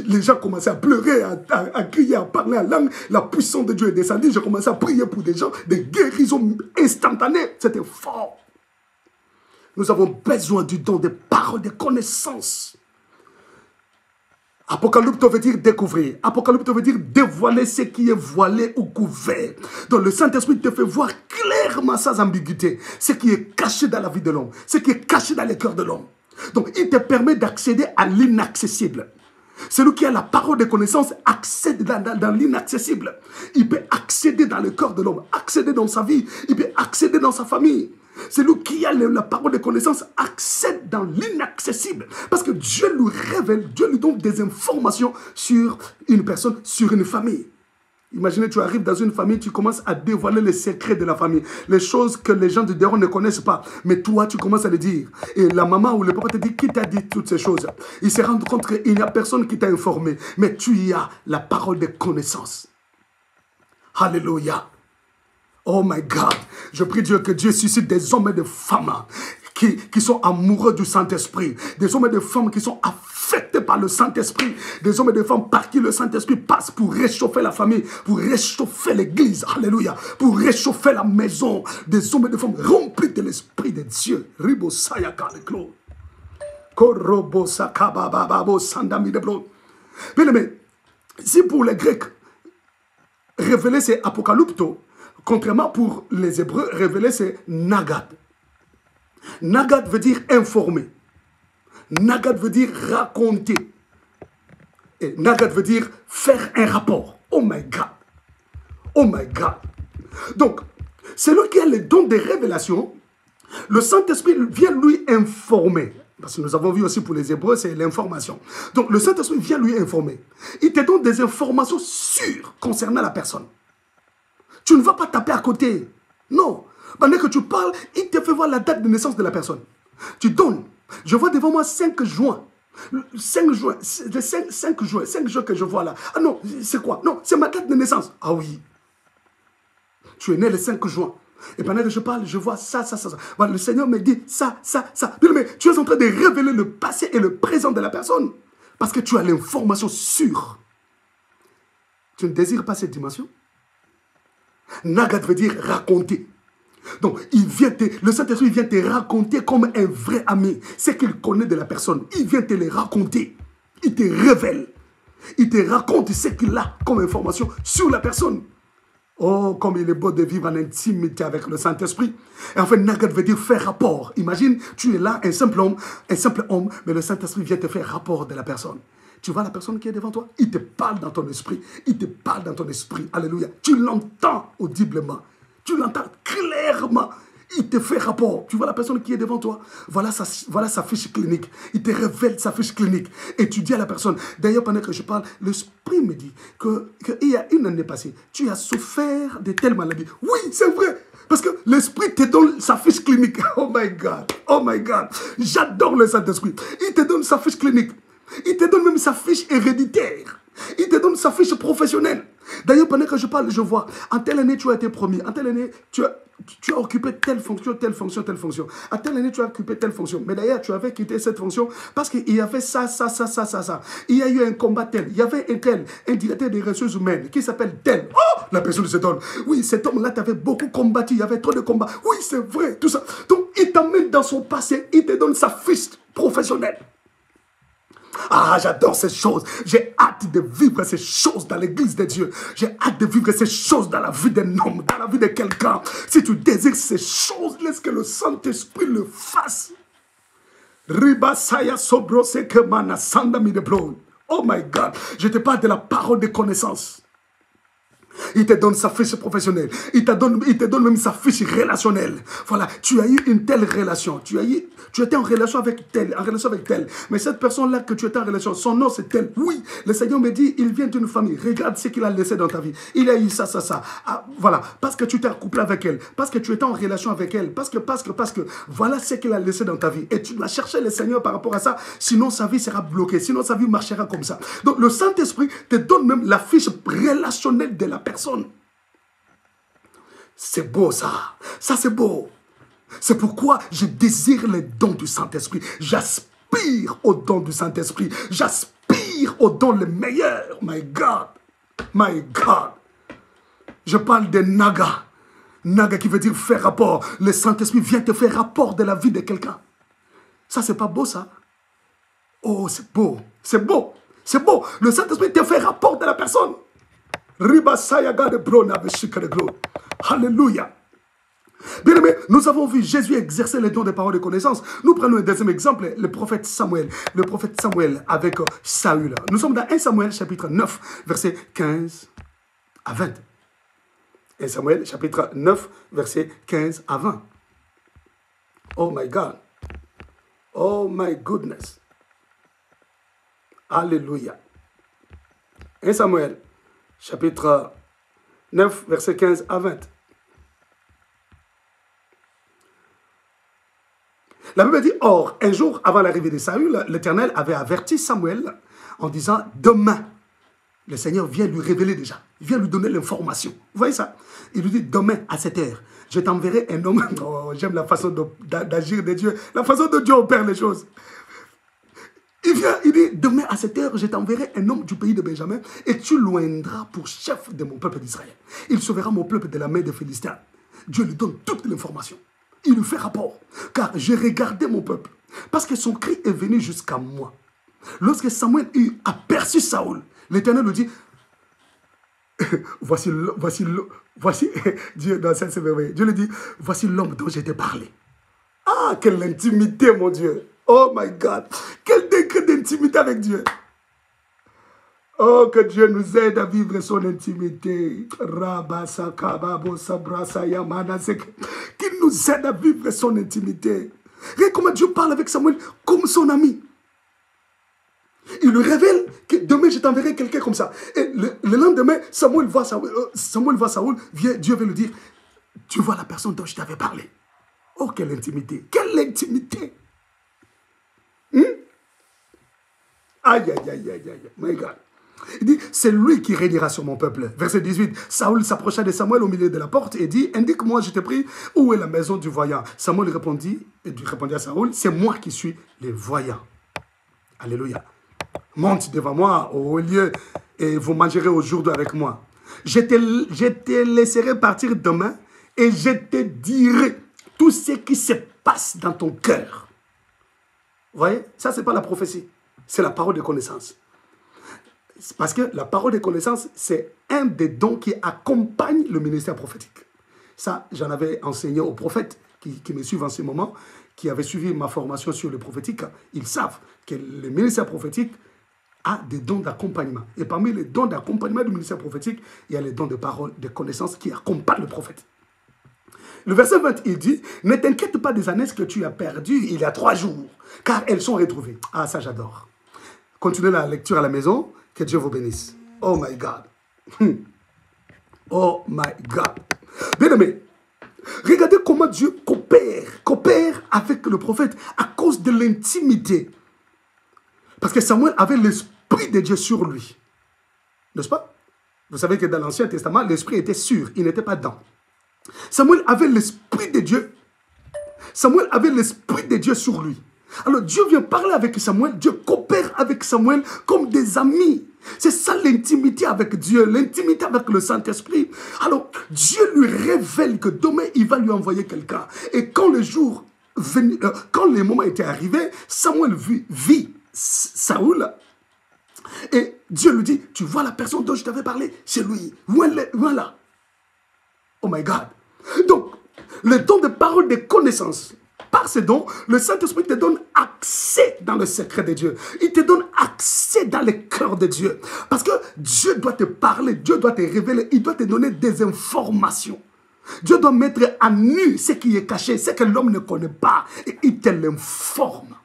Les gens commençaient à pleurer, à crier, à parler en langue. La puissance de Dieu est descendue. J'ai commencé à prier pour des gens, des guérisons instantanées. C'était fort. Nous avons besoin du don des paroles, des connaissances. Apocalypto veut dire découvrir. Apocalypto veut dire dévoiler ce qui est voilé ou couvert. Donc le Saint-Esprit te fait voir clairement sans ambiguïté ce qui est caché dans la vie de l'homme, ce qui est caché dans le cœur de l'homme. Donc il te permet d'accéder à l'inaccessible. Celui qui a la parole de connaissance accède dans l'inaccessible. Il peut accéder dans le cœur de l'homme, accéder dans sa vie, il peut accéder dans sa famille. Celui qui a la parole de connaissance accède dans l'inaccessible. Parce que Dieu lui révèle, Dieu lui donne des informations sur une personne, sur une famille. Imaginez, tu arrives dans une famille, tu commences à dévoiler les secrets de la famille. Les choses que les gens de dehors ne connaissent pas. Mais toi, tu commences à les dire. Et la maman ou le papa te dit, qui t'a dit toutes ces choses? Ils se rendent compte qu'il n'y a personne qui t'a informé. Mais tu y as la parole de connaissance. Alléluia. Oh my God. Je prie Dieu que Dieu suscite des hommes et des femmes qui sont amoureux du Saint-Esprit. Des hommes et des femmes qui sont affectés par le Saint-Esprit. Des hommes et des femmes par qui le Saint-Esprit passe pour réchauffer la famille, pour réchauffer l'église. Alléluia. Pour réchauffer la maison. Des hommes et des femmes remplis de l'Esprit de Dieu. Ribo sayaka le clos. Korobo sakabababo sandami de blo. Bien aimé, si pour les Grecs, révéler c'est apocalypto, contrairement pour les Hébreux, révéler c'est nagad. Nagad veut dire informer. Nagad veut dire raconter. Et nagad veut dire faire un rapport. Oh my God. Oh my God. Donc, celui qui a le don des révélations, le Saint-Esprit vient lui informer. Parce que nous avons vu aussi pour les Hébreux, c'est l'information. Donc, le Saint-Esprit vient lui informer. Il te donne des informations sûres concernant la personne. Tu ne vas pas taper à côté. Non. Pendant que tu parles, il te fait voir la date de naissance de la personne. Tu donnes. Je vois devant moi 5 juin. 5 juin. C'est 5 juin. 5 jours que je vois là. Ah non, c'est quoi? Non, c'est ma date de naissance. Ah oui. Tu es né le 5 juin. Et pendant que je parle, je vois ça. Voilà, le Seigneur me dit ça. Mais tu es en train de révéler le passé et le présent de la personne. Parce que tu as l'information sûre. Tu ne désires pas cette dimension? Nagad veut dire raconter. Donc, le Saint-Esprit vient te raconter comme un vrai ami. Ce qu'il connaît de la personne. Il vient te le raconter. Il te révèle. Il te raconte ce qu'il a comme information sur la personne. Oh, comme il est beau de vivre en intimité avec le Saint-Esprit. Et en fait, Nagad veut dire faire rapport. Imagine, tu es là, un simple homme, mais le Saint-Esprit vient te faire rapport de la personne. Tu vois la personne qui est devant toi? Il te parle dans ton esprit. Il te parle dans ton esprit. Alléluia. Tu l'entends audiblement. Tu l'entends clairement. Il te fait rapport. Tu vois la personne qui est devant toi? Voilà sa fiche clinique. Il te révèle sa fiche clinique. Et tu dis à la personne, d'ailleurs pendant que je parle, l'esprit me dit qu'il y a une année passée, tu as souffert de telle maladie. Oui, c'est vrai. Parce que l'esprit te donne sa fiche clinique. Oh my God. Oh my God. J'adore le Saint-Esprit. Il te donne sa fiche clinique. Il te donne même sa fiche héréditaire. Il te donne sa fiche professionnelle. D'ailleurs, pendant que je parle, je vois, en telle année, tu as été promis. En telle année, tu as occupé telle fonction, telle fonction, telle fonction. En telle année, tu as occupé telle fonction. Mais d'ailleurs, tu avais quitté cette fonction parce qu'il y avait ça. Il y a eu un combat tel. Il y avait un directeur des ressources humaines qui s'appelle tel. Oh, la personne se donne. Oui, cet homme-là t'avait beaucoup combattu. Il y avait trop de combats. Oui, c'est vrai, tout ça. Donc, il t'emmène dans son passé. Il te donne sa fiche professionnelle. Ah, j'adore ces choses. J'ai hâte de vivre ces choses dans l'église de Dieu. J'ai hâte de vivre ces choses dans la vie d'un homme, dans la vie de quelqu'un. Si tu désires ces choses, laisse que le Saint-Esprit le fasse. Ribasaya sobrose que mana sandami de blonde. Oh my God. Je te parle de la parole de connaissance. Il te donne sa fiche professionnelle. Il te donne même sa fiche relationnelle. Voilà, tu as eu une telle relation. Tu étais en relation avec tel, Mais cette personne-là que tu étais en relation, son nom c'est tel. Oui, le Seigneur me dit, il vient d'une famille. Regarde ce qu'il a laissé dans ta vie. Il a eu ça. Ah, voilà, parce que tu t'es couplé avec elle. Parce que tu étais en relation avec elle. Parce que, voilà ce qu'il a laissé dans ta vie. Et tu dois chercher le Seigneur par rapport à ça. Sinon, sa vie sera bloquée. Sinon, sa vie marchera comme ça. Donc, le Saint-Esprit te donne même la fiche relationnelle de la personne. C'est beau ça. Ça c'est beau. C'est pourquoi je désire les dons du Saint-Esprit. J'aspire aux dons du Saint-Esprit. J'aspire aux dons les meilleurs. My God. My God. Je parle de Naga. Naga qui veut dire faire rapport. Le Saint-Esprit vient te faire rapport de la vie de quelqu'un. Ça c'est pas beau ça? Oh c'est beau. C'est beau. C'est beau. Le Saint-Esprit te fait rapport de la personne. Alléluia. Bien aimé, nous avons vu Jésus exercer les dons des paroles de connaissance. Nous prenons un deuxième exemple, le prophète Samuel. Le prophète Samuel avec Saül. Nous sommes dans 1 Samuel chapitre 9, versets 15 à 20. 1 Samuel chapitre 9, versets 15 à 20. Oh my God. Oh my goodness. Alléluia. 1 Samuel chapitre 9, versets 15 à 20. La Bible dit, or, un jour avant l'arrivée de Saül, l'Éternel avait averti Samuel en disant, demain, le Seigneur vient lui révéler déjà, il vient lui donner l'information. Vous voyez ça? Il lui dit, demain, à cette heure, je t'enverrai un homme. Oh, j'aime la façon d'agir de Dieu, la façon dont Dieu opère les choses. Il vient, il dit, demain, à cette heure, je t'enverrai un homme du pays de Benjamin et tu loindras pour chef de mon peuple d'Israël. Il sauvera mon peuple de la main des Philistins. Dieu lui donne toute l'information. Il lui fait rapport, car j'ai regardé mon peuple, parce que son cri est venu jusqu'à moi. Lorsque Samuel eut aperçu Saül, l'Éternel lui dit, voici, Dieu, dans cette merveille, Dieu lui dit, voici l'homme dont je t'ai parlé. Ah, quelle intimité, mon Dieu. Oh my God, quel degré d'intimité avec Dieu. Oh, que Dieu nous aide à vivre son intimité. Qu'il nous aide à vivre son intimité. Regarde comment Dieu parle avec Samuel comme son ami. Il lui révèle que demain je t'enverrai quelqu'un comme ça. Et le lendemain, Samuel voit Saül, Dieu veut lui dire, tu vois la personne dont je t'avais parlé. Oh, quelle intimité. Quelle intimité. Aïe, aïe, aïe, aïe, aïe. My God. Il dit, c'est lui qui régnera sur mon peuple. Verset 18, Saül s'approcha de Samuel au milieu de la porte et dit, indique-moi, je te prie, où est la maison du voyant? Samuel répondit à Saül, c'est moi qui suis le voyant. Alléluia. Monte devant moi au lieu et vous mangerez aujourd'hui avec moi. Je te laisserai partir demain et je te dirai tout ce qui se passe dans ton cœur. Vous voyez, ça c'est pas la prophétie, c'est la parole de connaissance. Parce que la parole de connaissance, c'est un des dons qui accompagne le ministère prophétique. Ça, j'en avais enseigné aux prophètes qui me suivent en ce moment, qui avaient suivi ma formation sur le prophétique. Ils savent que le ministère prophétique a des dons d'accompagnement. Et parmi les dons d'accompagnement du ministère prophétique, il y a les dons de parole, de connaissance qui accompagnent le prophète. Le verset 20, il dit, ne t'inquiète pas des années que tu as perdues il y a 3 jours, car elles sont retrouvées. Ah, ça j'adore. Continuez la lecture à la maison. Que Dieu vous bénisse. Oh my God. Oh my God. Bien aimé, regardez comment Dieu coopère avec le prophète à cause de l'intimité. Parce que Samuel avait l'esprit de Dieu sur lui. N'est-ce pas? Vous savez que dans l'Ancien Testament, l'esprit était sûr, il n'était pas dedans. Samuel avait l'esprit de Dieu. Samuel avait l'esprit de Dieu sur lui. Alors Dieu vient parler avec Samuel, Dieu coopère avec Samuel comme des amis. C'est ça l'intimité avec Dieu, l'intimité avec le Saint-Esprit. Alors Dieu lui révèle que demain il va lui envoyer quelqu'un. Et quand le jour venu, quand le moment était arrivé, Samuel vit Saül. Et Dieu lui dit, tu vois la personne dont je t'avais parlé, c'est lui. Voilà. Oh my God. Donc, le don de parole de connaissance. Par ces dons, le Saint-Esprit te donne accès dans le secret de Dieu. Il te donne accès dans le cœur de Dieu. Parce que Dieu doit te parler, Dieu doit te révéler, il doit te donner des informations. Dieu doit mettre à nu ce qui est caché, ce que l'homme ne connaît pas, et il te l'informe.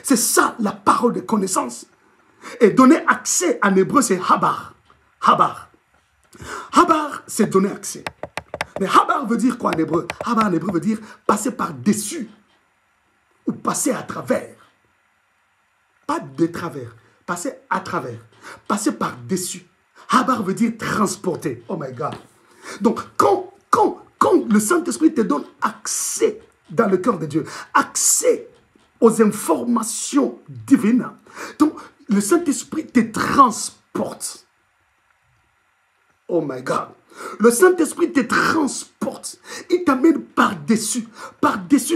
C'est ça la parole de connaissance. Et donner accès en hébreu, c'est habar. Habar. Habar, c'est donner accès. Mais habar veut dire quoi en hébreu? Habar en hébreu veut dire passer par-dessus. Ou passer à travers. Pas de travers. Passer à travers. Passer par-dessus. Habar veut dire transporter. Oh my God. Donc, quand le Saint-Esprit te donne accès dans le cœur de Dieu, accès aux informations divines, donc le Saint-Esprit te transporte. Oh my God. Le Saint-Esprit te transporte. Il t'amène par-dessus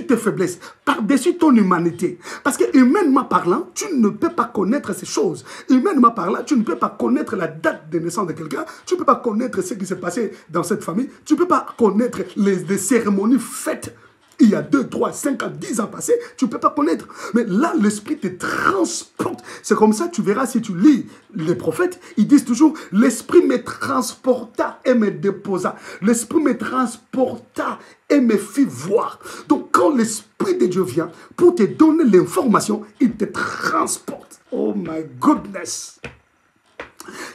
tes faiblesses, par-dessus ton humanité. Parce que humainement parlant, tu ne peux pas connaître ces choses. Humainement parlant, tu ne peux pas connaître la date de naissance de quelqu'un. Tu ne peux pas connaître ce qui s'est passé dans cette famille. Tu ne peux pas connaître les cérémonies faites il y a 2, 3, 5 ans, 10 ans passés, tu ne peux pas connaître. Mais là, l'Esprit te transporte. C'est comme ça, tu verras, si tu lis les prophètes, ils disent toujours, l'Esprit me transporta et me déposa. L'Esprit me transporta et me fit voir. Donc, quand l'Esprit de Dieu vient pour te donner l'information, il te transporte. Oh my goodness!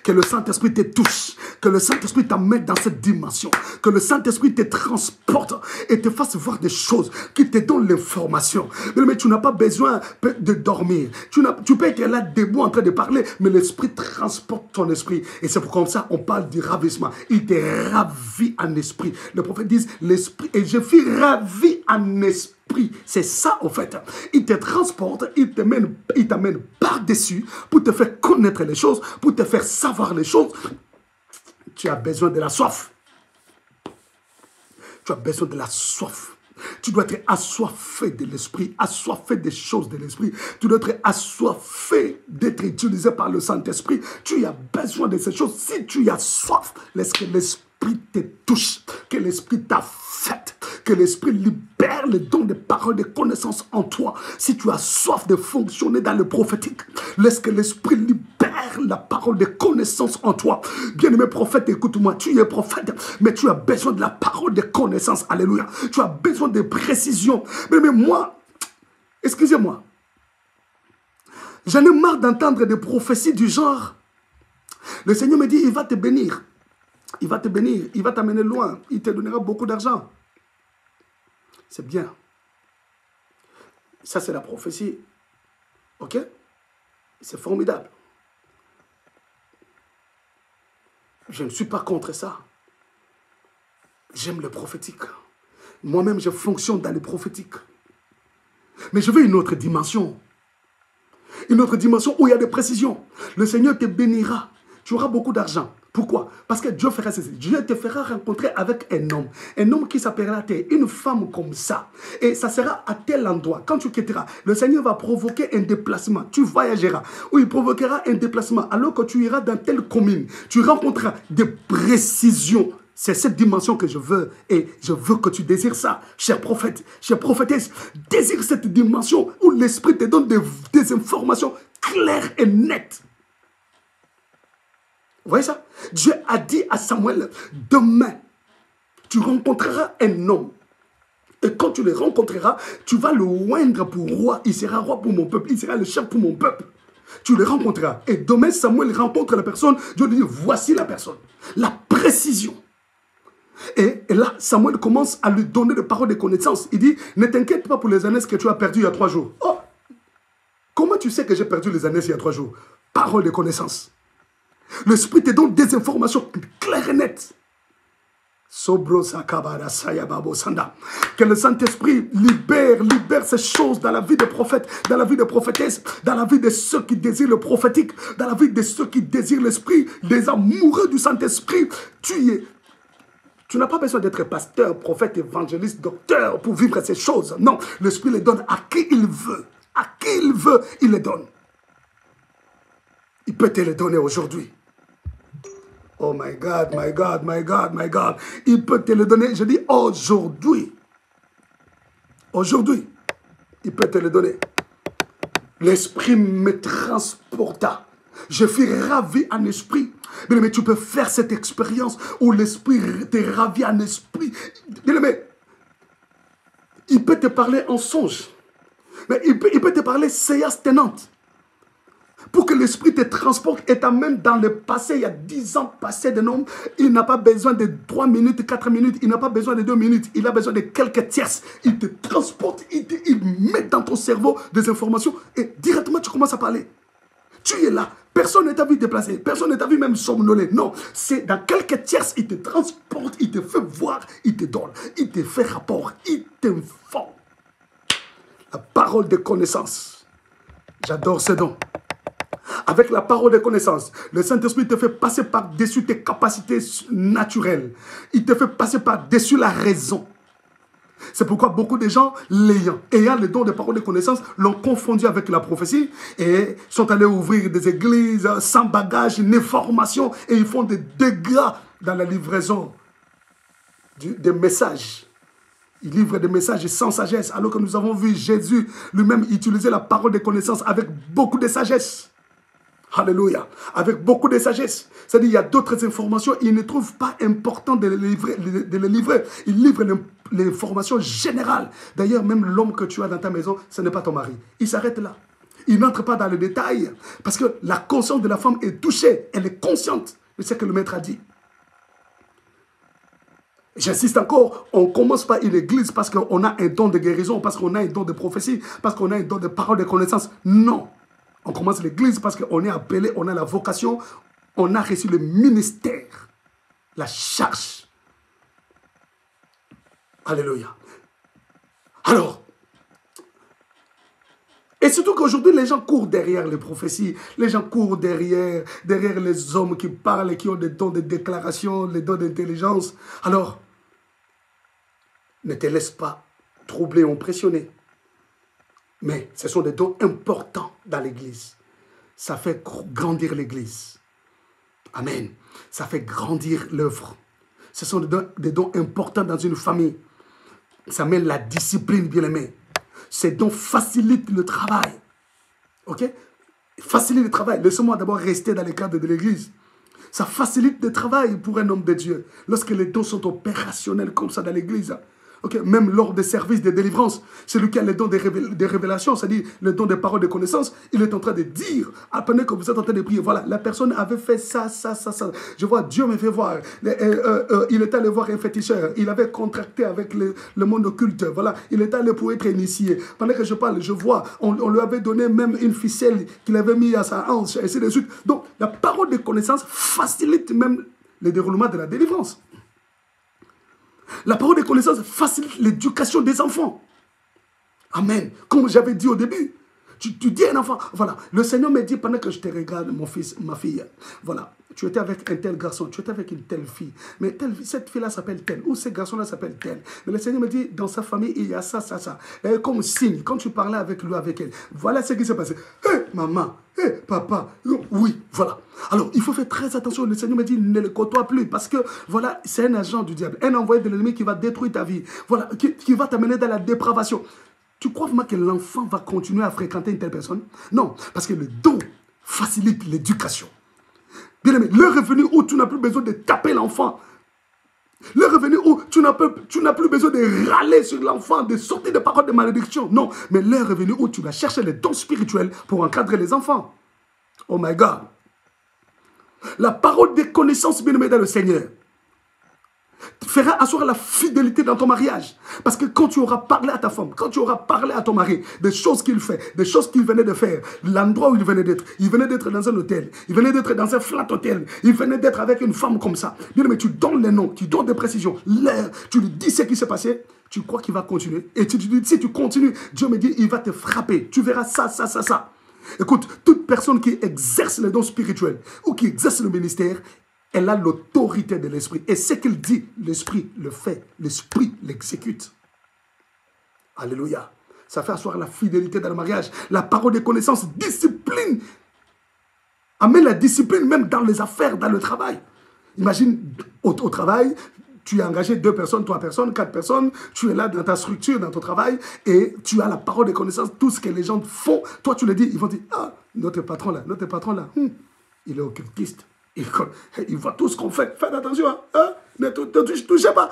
Que le Saint-Esprit te touche, que le Saint-Esprit t'amène dans cette dimension, que le Saint-Esprit te transporte et te fasse voir des choses, qui te donnent l'information. Mais tu n'as pas besoin de dormir. Tu peux être là debout en train de parler, mais l'Esprit transporte ton esprit. Et c'est pour comme ça on parle du ravissement. Il te ravit en esprit. Le prophète dit, l'esprit, et je fus ravi en esprit. C'est ça, en fait. Il te transporte, il t'amène par-dessus pour te faire connaître les choses, pour te faire savoir les choses. Tu as besoin de la soif. Tu as besoin de la soif. Tu dois être assoiffé de l'esprit, assoiffé des choses de l'esprit. Tu dois être assoiffé d'être utilisé par le Saint-Esprit. Tu as besoin de ces choses. Si tu as soif, laisse que l'esprit te touche, que l'esprit t'a fait, que l'esprit libère le don de paroles, de connaissances en toi. Si tu as soif de fonctionner dans le prophétique, laisse que l'esprit libère la parole de connaissances en toi. Bien-aimé prophète, écoute-moi, tu es prophète, mais tu as besoin de la parole de connaissances. Alléluia. Tu as besoin de précision. Mais moi, excusez-moi, j'en ai marre d'entendre des prophéties du genre. Le Seigneur me dit, il va te bénir. Il va te bénir, il va t'amener loin, il te donnera beaucoup d'argent. C'est bien. Ça, c'est la prophétie. Ok? C'est formidable. Je ne suis pas contre ça. J'aime le prophétique. Moi-même, je fonctionne dans le prophétique. Mais je veux une autre dimension. Une autre dimension où il y a des précisions. Le Seigneur te bénira. Tu auras beaucoup d'argent. Pourquoi? Parce que Dieu fera ceci. Dieu te fera rencontrer avec un homme qui s'appellera une femme comme ça. Et ça sera à tel endroit. Quand tu quitteras, le Seigneur va provoquer un déplacement. Tu voyageras. Ou il provoquera un déplacement. Alors que tu iras dans telle commune, tu rencontreras des précisions. C'est cette dimension que je veux. Et je veux que tu désires ça. Cher prophète, chère prophétesse, désire cette dimension où l'Esprit te donne des informations claires et nettes. Vous voyez ça? Dieu a dit à Samuel, demain, tu rencontreras un homme. Et quand tu le rencontreras, tu vas le oindre pour roi. Il sera roi pour mon peuple. Il sera le chef pour mon peuple. Tu le rencontreras. Et demain, Samuel rencontre la personne. Dieu lui dit, voici la personne. La précision. Et là, Samuel commence à lui donner des paroles de connaissance. Il dit, ne t'inquiète pas pour les années que tu as perdues il y a 3 jours. Oh, comment tu sais que j'ai perdu les années il y a 3 jours? Parole de connaissance. L'Esprit te donne des informations claires et nettes. Que le Saint-Esprit libère ces choses dans la vie des prophètes, dans la vie des prophétesses, dans la vie de ceux qui désirent le prophétique, dans la vie de ceux qui désirent l'Esprit, des amoureux du Saint-Esprit. Tu n'as pas besoin d'être pasteur, prophète, évangéliste, docteur pour vivre ces choses. Non, l'Esprit les donne à qui il veut. À qui il veut, il les donne. Il peut te les donner aujourd'hui. Oh my God, my God, my God, my God. Il peut te le donner, je dis aujourd'hui. Aujourd'hui, il peut te le donner. L'Esprit me transporta. Je fus ravi en esprit. Mais tu peux faire cette expérience où l'Esprit te ravit en esprit. Mais il peut te parler en songe. Mais il peut te parler séance tenante. Pour que l'Esprit te transporte et t'amène dans le passé, il y a 10 ans passé d'un homme, il n'a pas besoin de 3 minutes, 4 minutes, il n'a pas besoin de 2 minutes, il a besoin de quelques tierces. Il te transporte, il met dans ton cerveau des informations et directement tu commences à parler. Tu es là, personne ne t'a vu déplacer, personne ne t'a vu même somnoler. Non, c'est dans quelques tierces, il te transporte, il te fait voir, il te donne, il te fait rapport, il t'informe. La parole de connaissance. J'adore ce don. avec la parole de connaissance, le Saint-Esprit te fait passer par-dessus tes capacités naturelles. Il te fait passer par-dessus la raison. C'est pourquoi beaucoup de gens, ayant le don de parole de connaissance, l'ont confondu avec la prophétie et sont allés ouvrir des églises sans bagage, ni formation, et ils font des dégâts dans la livraison des messages. Ils livrent des messages sans sagesse, alors que nous avons vu Jésus lui-même utiliser la parole de connaissance avec beaucoup de sagesse. Alléluia. Avec beaucoup de sagesse. C'est-à-dire qu'il y a d'autres informations, il ne trouve pas important de les livrer. Il livre l'information générale. D'ailleurs, même l'homme que tu as dans ta maison, ce n'est pas ton mari. Il s'arrête là. Il n'entre pas dans le détail. Parce que la conscience de la femme est touchée. Elle est consciente de ce que le maître a dit. J'insiste encore, on ne commence pas une église parce qu'on a un don de guérison, parce qu'on a un don de prophétie, parce qu'on a un don de parole de connaissance. Non. On commence l'église parce qu'on est appelé, on a la vocation, on a reçu le ministère, la charge. Alléluia. Alors, et surtout qu'aujourd'hui, les gens courent derrière les prophéties, les gens courent derrière les hommes qui parlent et qui ont des dons de déclaration, les dons d'intelligence. Alors, ne te laisse pas troubler ou impressionner. Mais ce sont des dons importants dans l'église. Ça fait grandir l'église. Amen. Ça fait grandir l'œuvre. Ce sont des dons importants dans une famille. Ça met la discipline, bien aimé. Ces dons facilitent le travail. Ok? Facilite le travail. Laissez-moi d'abord rester dans le cadre de l'église. Ça facilite le travail pour un homme de Dieu. Lorsque les dons sont opérationnels comme ça dans l'église. Okay. Même lors des services de délivrance, celui qui a le don des révélations, c'est-à-dire le don des paroles de connaissance, il est en train de dire, pendant que vous êtes en train de prier, voilà, la personne avait fait ça. Je vois, Dieu me fait voir. Il est allé voir un féticheur, il avait contracté avec le monde occulte, voilà, il est allé pour être initié. Pendant que je parle, je vois, on lui avait donné même une ficelle qu'il avait mis à sa hanche, et ainsi de suite. Donc, la parole de connaissance facilite même le déroulement de la délivrance. La parole de connaissance facilite l'éducation des enfants. Amen. Comme j'avais dit au début, tu dis à un enfant, voilà, le Seigneur me dit pendant que je te regarde, mon fils, ma fille, voilà, tu étais avec un tel garçon, tu étais avec une telle fille, mais cette fille-là s'appelle telle, ou ce garçon-là s'appelle tel. Mais le Seigneur me dit, dans sa famille, il y a ça. Et comme signe, quand tu parlais avec lui, avec elle, voilà ce qui s'est passé. Hé, maman, hé, papa, oui, voilà. Alors, il faut faire très attention. Le Seigneur me dit, ne le côtoie plus, parce que, voilà, c'est un agent du diable, un envoyé de l'ennemi qui va détruire ta vie, voilà, qui va t'amener dans la dépravation. Tu crois vraiment que l'enfant va continuer à fréquenter une telle personne? Non, parce que le don facilite l'éducation. Bien aimé, l'heure est venue où tu n'as plus besoin de taper l'enfant. L'heure est venue où tu n'as plus besoin de râler sur l'enfant, de sortir des paroles de malédiction. Non, mais l'heure est venue où tu vas chercher les dons spirituels pour encadrer les enfants. Oh my God. La parole des connaissances, bien aimé dans le Seigneur, fera asseoir la fidélité dans ton mariage. Parce que quand tu auras parlé à ta femme, quand tu auras parlé à ton mari, des choses qu'il fait, des choses qu'il venait de faire, l'endroit où il venait d'être dans un hôtel, il venait d'être dans un flat hôtel, il venait d'être avec une femme comme ça. Bien, mais tu donnes les noms, tu donnes des précisions, l'heure, tu lui dis ce qui s'est passé, tu crois qu'il va continuer. Et tu dis, si tu continues, Dieu me dit, il va te frapper. Tu verras ça. Écoute, toute personne qui exerce les dons spirituels ou qui exerce le ministère, elle a l'autorité de l'esprit. Et ce qu'il dit, l'esprit le fait. L'esprit l'exécute. Alléluia. Ça fait asseoir la fidélité dans le mariage. La parole de connaissance, discipline. Amène la discipline même dans les affaires, dans le travail. Imagine, au travail, tu as engagé 2 personnes, 3 personnes, 4 personnes. Tu es là dans ta structure, dans ton travail. Et tu as la parole de connaissance. Tout ce que les gens font, toi tu le dis. Ils vont dire, ah, notre patron là, il est occultiste. Il voit tout ce qu'on fait. Faites attention. Hein? Ne touchez pas.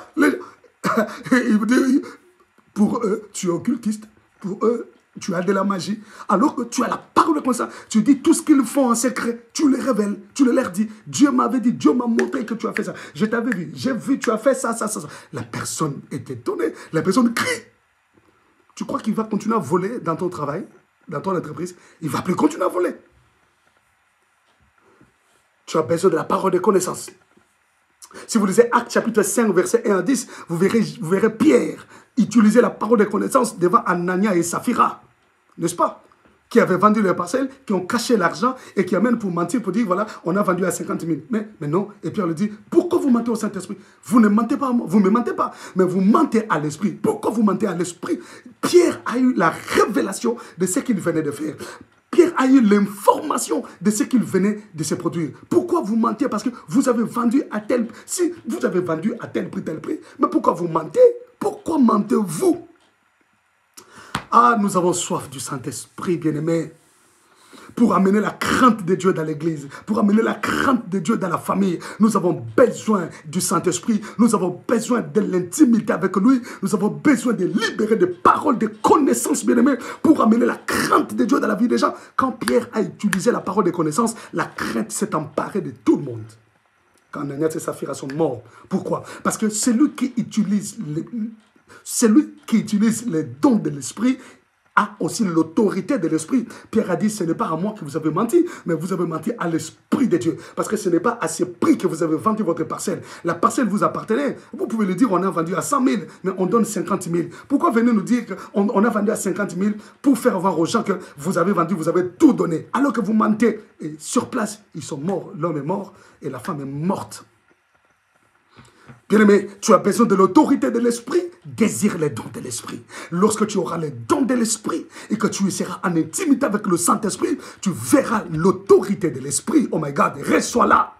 Pour eux, tu es occultiste. Pour eux, tu as de la magie. Alors que tu as la parole comme ça. Tu dis tout ce qu'ils font en secret. Tu les révèles. Tu leur dis. Dieu m'avait dit. Dieu m'a montré que tu as fait ça. Je t'avais vu. J'ai vu. Tu as fait ça. La personne est étonnée. La personne crie. Tu crois qu'il va continuer à voler dans ton travail, dans ton entreprise? Il ne va plus continuer à voler. Tu as besoin de la parole de connaissance. Si vous lisez Actes chapitre 5, verset 1 à 10, vous verrez Pierre utiliser la parole de connaissance devant Anania et Saphira. N'est-ce pas? qui avaient vendu leurs parcelles, qui ont caché l'argent et qui amènent pour mentir, pour dire, voilà, on a vendu à 50 000. Mais non. Et Pierre lui dit, pourquoi vous mentez au Saint-Esprit? Vous ne mentez pas à moi, vous ne me mentez pas, mais vous mentez à l'Esprit. Pourquoi vous mentez à l'Esprit? Pierre a eu la révélation de ce qu'il venait de faire. Pierre a eu l'information de ce qu'il venait de se produire. Pourquoi vous mentez? Parce que vous avez vendu à tel prix. Si vous avez vendu à tel prix, mais pourquoi vous mentez? Pourquoi mentez-vous? Ah, nous avons soif du Saint-Esprit, bien-aimé, pour amener la crainte de Dieu dans l'église, pour amener la crainte de Dieu dans la famille. Nous avons besoin du Saint-Esprit, nous avons besoin de l'intimité avec lui, nous avons besoin de libérer des paroles, des connaissances, bien-aimés, pour amener la crainte de Dieu dans la vie des gens. Quand Pierre a utilisé la parole des connaissances, la crainte s'est emparée de tout le monde. Quand Ananias et Saphira sont morts. Pourquoi? Parce que celui qui utilise les dons de l'esprit a aussi l'autorité de l'esprit. Pierre a dit, ce n'est pas à moi que vous avez menti, mais vous avez menti à l'esprit de Dieu. Parce que ce n'est pas à ce prix que vous avez vendu votre parcelle. La parcelle vous appartenait. Vous pouvez le dire, on a vendu à 100 000, mais on donne 50 000. Pourquoi venez nous dire qu'on a vendu à 50 000 pour faire voir aux gens que vous avez vendu, vous avez tout donné, alors que vous mentez? Et sur place, ils sont morts. L'homme est mort et la femme est morte. Bien-aimé, tu as besoin de l'autorité de l'esprit, désire les dons de l'esprit. Lorsque tu auras les dons de l'esprit et que tu seras en intimité avec le Saint-Esprit, tu verras l'autorité de l'esprit. Oh my God, reçois là.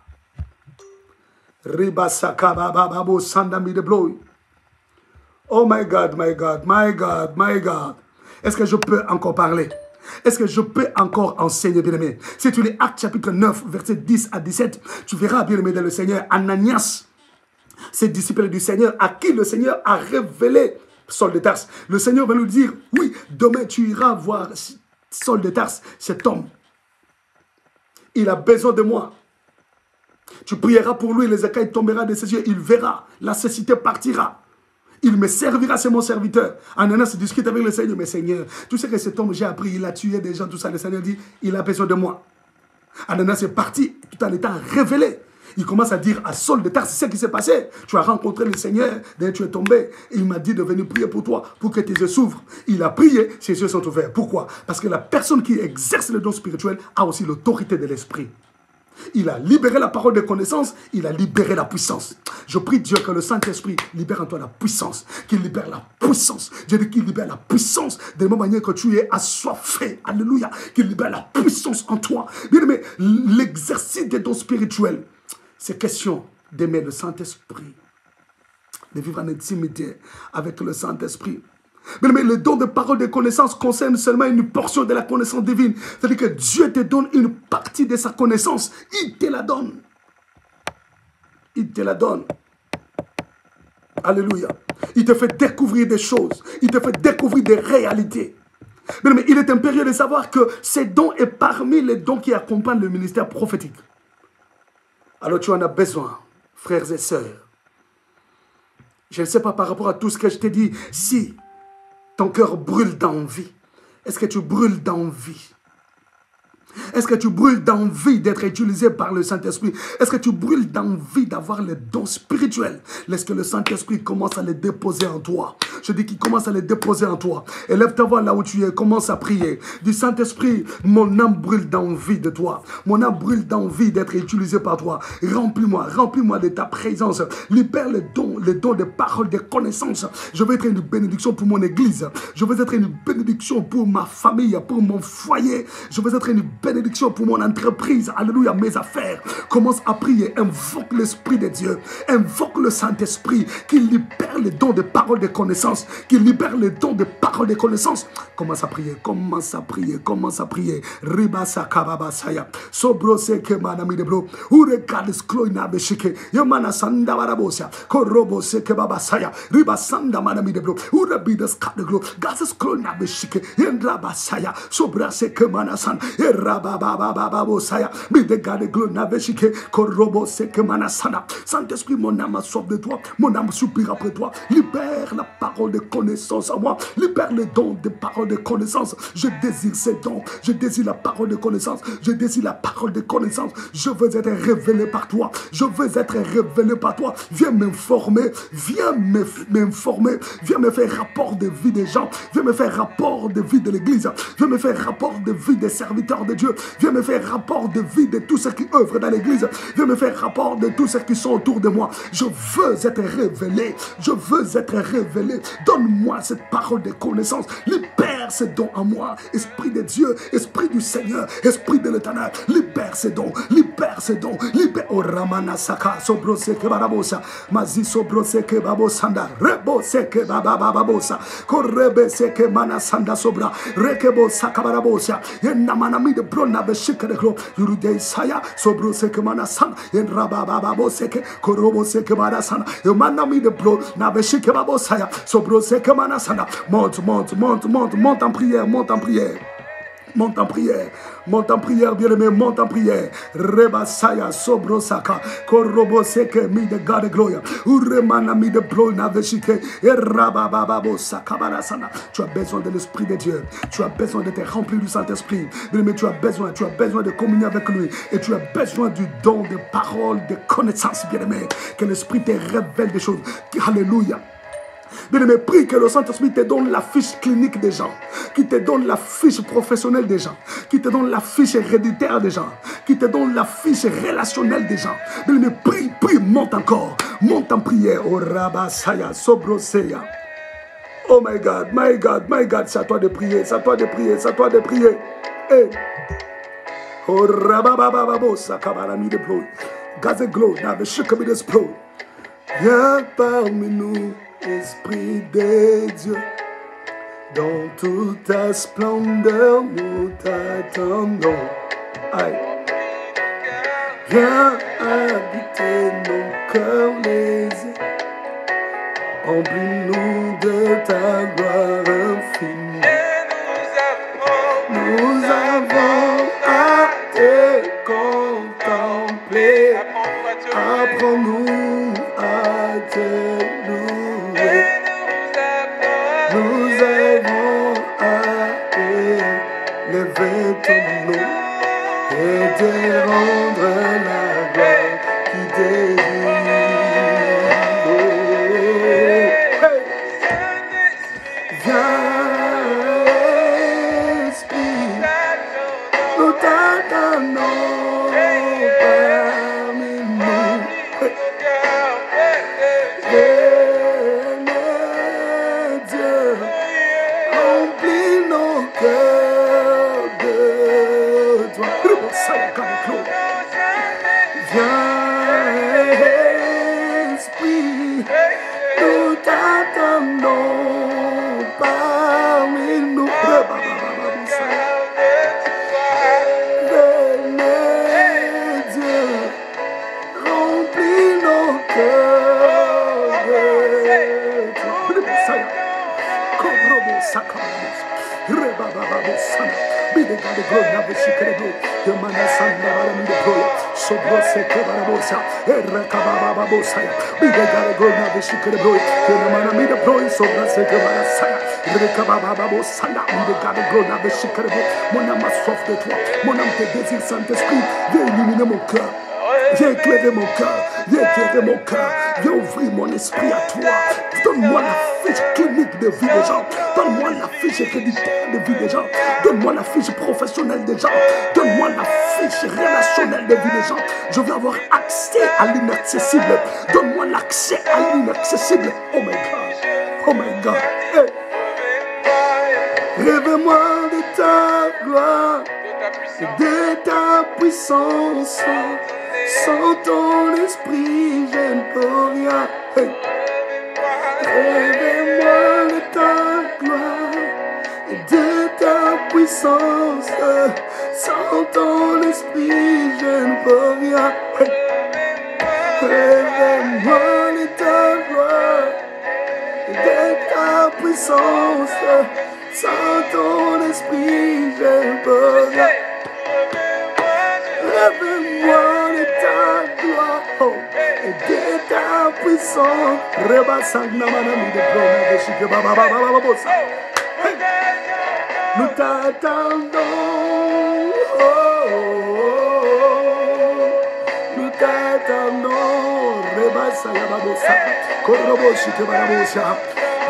Oh my God, my God, my God, my God. Est-ce que je peux encore parler? Est-ce que je peux encore enseigner, bien-aimé? Si tu lis Actes chapitre 9, versets 10 à 17, tu verras, bien-aimé, dans le Seigneur, Ananias, ces disciples du Seigneur, à qui le Seigneur a révélé Saul de Tarse. Le Seigneur va nous dire, oui, demain tu iras voir Saul de Tarse, cet homme. Il a besoin de moi. Tu prieras pour lui, les écailles tomberont de ses yeux, il verra, la cécité partira. Il me servira, c'est mon serviteur. Ananias discute avec le Seigneur, mais Seigneur, tu sais que cet homme, j'ai appris, il a tué des gens, tout ça. Le Seigneur dit, il a besoin de moi. Ananias est parti tout en étant révélé. Il commence à dire à Saul de Tarse, c'est ce qui s'est passé. Tu as rencontré le Seigneur, d'ailleurs tu es tombé. Et il m'a dit de venir prier pour toi, pour que tes yeux s'ouvrent. Il a prié, ses yeux sont ouverts. Pourquoi? Parce que la personne qui exerce le don spirituel a aussi l'autorité de l'esprit. Il a libéré la parole de connaissance, il a libéré la puissance. Je prie Dieu que le Saint-Esprit libère en toi la puissance, qu'il libère la puissance. Dieu dit qu'il libère la puissance de la même manière que tu es assoiffé. Alléluia. Qu'il libère la puissance en toi. Bien aimé, l'exercice des dons spirituels, c'est question d'aimer le Saint-Esprit, de vivre en intimité avec le Saint-Esprit. Mais le don de parole de connaissance concerne seulement une portion de la connaissance divine. C'est-à-dire que Dieu te donne une partie de sa connaissance. Il te la donne. Il te la donne. Alléluia. Il te fait découvrir des choses. Il te fait découvrir des réalités. Mais il est impérieux de savoir que ces dons est parmi les dons qui accompagnent le ministère prophétique. Alors tu en as besoin, frères et sœurs. Je ne sais pas par rapport à tout ce que je t'ai dit, si ton cœur brûle d'envie, est-ce que tu brûles d'envie? Est-ce que tu brûles d'envie d'être utilisé par le Saint-Esprit? Est-ce que tu brûles d'envie d'avoir les dons spirituels? Est-ce que le Saint-Esprit commence à les déposer en toi? Je dis qu'il commence à les déposer en toi. Élève ta voix là où tu es, commence à prier. Dis Saint-Esprit, mon âme brûle d'envie de toi. Mon âme brûle d'envie d'être utilisé par toi. Remplis-moi de ta présence. Libère les dons de paroles, de connaissances. Je veux être une bénédiction pour mon église. Je veux être une bénédiction pour ma famille, pour mon foyer. Je veux être une bénédiction pour mon entreprise, alléluia, mes affaires. Commence à prier, invoque l'Esprit de Dieu, invoque le Saint-Esprit qui libère les dons de paroles de connaissance, qui libère les dons de paroles de connaissance. Commence à prier, commence à prier, commence à prier. Ribasa kababasaya, sobrose ke manami de bro, urekades kloina beshike, yamana sanda barabosia, korobose ke babasaya, ribasanda manami de bro, urebidas kadeglo, gases kloina beshike, yendrabasaya, sobrase ke manasan, Saint-Esprit, mon âme a soif de toi, mon âme soupire après toi. Libère la parole de connaissance en moi, libère les dons de parole de connaissance. Je désire ces dons, je désire la parole de connaissance, je désire la parole de connaissance. Je veux être révélé par toi, je veux être révélé par toi. Viens m'informer, viens m'informer, viens me faire rapport de vie des gens, viens me faire rapport de vie de l'église, viens me faire rapport de vie des serviteurs de Dieu, viens me faire rapport de vie de tous ceux qui œuvrent dans l'église, viens me faire rapport de tous ceux qui sont autour de moi. Je veux être révélé, je veux être révélé. Donne-moi cette parole de connaissance, libère ces dons en moi. Esprit de Dieu, Esprit du Seigneur, Esprit de l'Éternel, libère ces dons, libère ces dons, libère. Oh Ramana Saka, Sobrose que Barabosa, Mazi Sobrose que Babosanda, Rebose que Bababosa, Korebe Seke Manasanda Sobra, Rekebo Sakabarabosa, Yenamanami de Brona Beshika de Gro, Yurude Saya, Sobrose que Manasana, Yen Rabababoseke, Korobo Seke Barasana, Yomanami de Bro, Nabeshike Babosaya, Sobrose que Manasana, monte en prière, monte en prière. Monte en prière, bien-aimé, monte en prière. Rebasaya, Sobrosaka, Koroboseke, mi de God gloria. Uremana mi de Bro, Naveshike, et Rababababosaka, Kabarasana. Tu as besoin de l'Esprit de Dieu. Tu as besoin de te remplir du Saint-Esprit. Bien-aimé, tu as besoin de communier avec lui. Et tu as besoin du don de parole, de connaissance, bien-aimé. Que l'Esprit te révèle des choses. Alléluia. Bien-aimé, prie que le Saint-Esprit te donne la fiche clinique des gens, qui te donne la fiche professionnelle des gens, qui te donne la fiche héréditaire des gens, qui te donne la fiche relationnelle des gens. Bien-aimé, prie, monte encore, monte en prière. Oh Rabasaya, Sobroseya. Oh my God, c'est à toi de prier, c'est à toi de prier, c'est à toi de prier. Hey. Oh Rababababosa, Kabarami de Blow, Gazé Glow, Naveshikabi de Splow. Viens parmi nous, Esprit de Dieu, dans toute ta splendeur, nous t'attendons. Aïe. Viens habiter nos cœurs lésés, remplis-nous de ta gloire infinie. Nous avons à te contempler, apprends-nous à te louer. Nous avons à élever ton nom et te rendre la gloire qui t'est due. Oh, hey. Viens, Esprit, nous t'attendons parmi nous. Hey. Dieu, remplis nos cœurs de toi. Viens, Esprit, nous t'attendons parmi nous. Venez, Dieu, remplis nos cœurs de toi. Kobrobo Sakamus, Rebababosana, be the God of glory, now the Shikabo, the Manasanda, the Gloria, Sobrose Kebarabosa, Erakabababosaya, be the God of glory, now the Shikabo, the Manami the Glory, Sobrose Kebarasaya, Rekabababosana, be the God of glory, now the Shikabo, mon âme a soif de toi, mon âme te désire, Saint-Esprit, viens illuminer mon cœur. Viens éclairer mon cœur, viens ouvrir mon esprit à toi. Donne-moi la fiche clinique de vie des gens, donne-moi la fiche héréditaire de vie des gens, donne-moi la fiche professionnelle des gens, donne-moi la fiche relationnelle de vie des gens. Je veux avoir accès à l'inaccessible, donne-moi l'accès à l'inaccessible. Oh my God, hey. Rêve-moi de ta gloire, de ta puissance. Sans ton esprit, je ne peux rien. Hey. Rêvez-moi de ta gloire et de ta puissance. Sans ton esprit, je ne peux rien. Hey. Rêvez-moi de ta gloire et de ta puissance. Sans ton esprit, je ne peux rien. Revêt-moi de ta gloire et de ta puissance. Reba Sangnamana de Brona de Shike Baba Baba Bosa. Nous t'attendons. Nous t'attendons. Reba Sangnamana Korobo Shike Baba Bosa.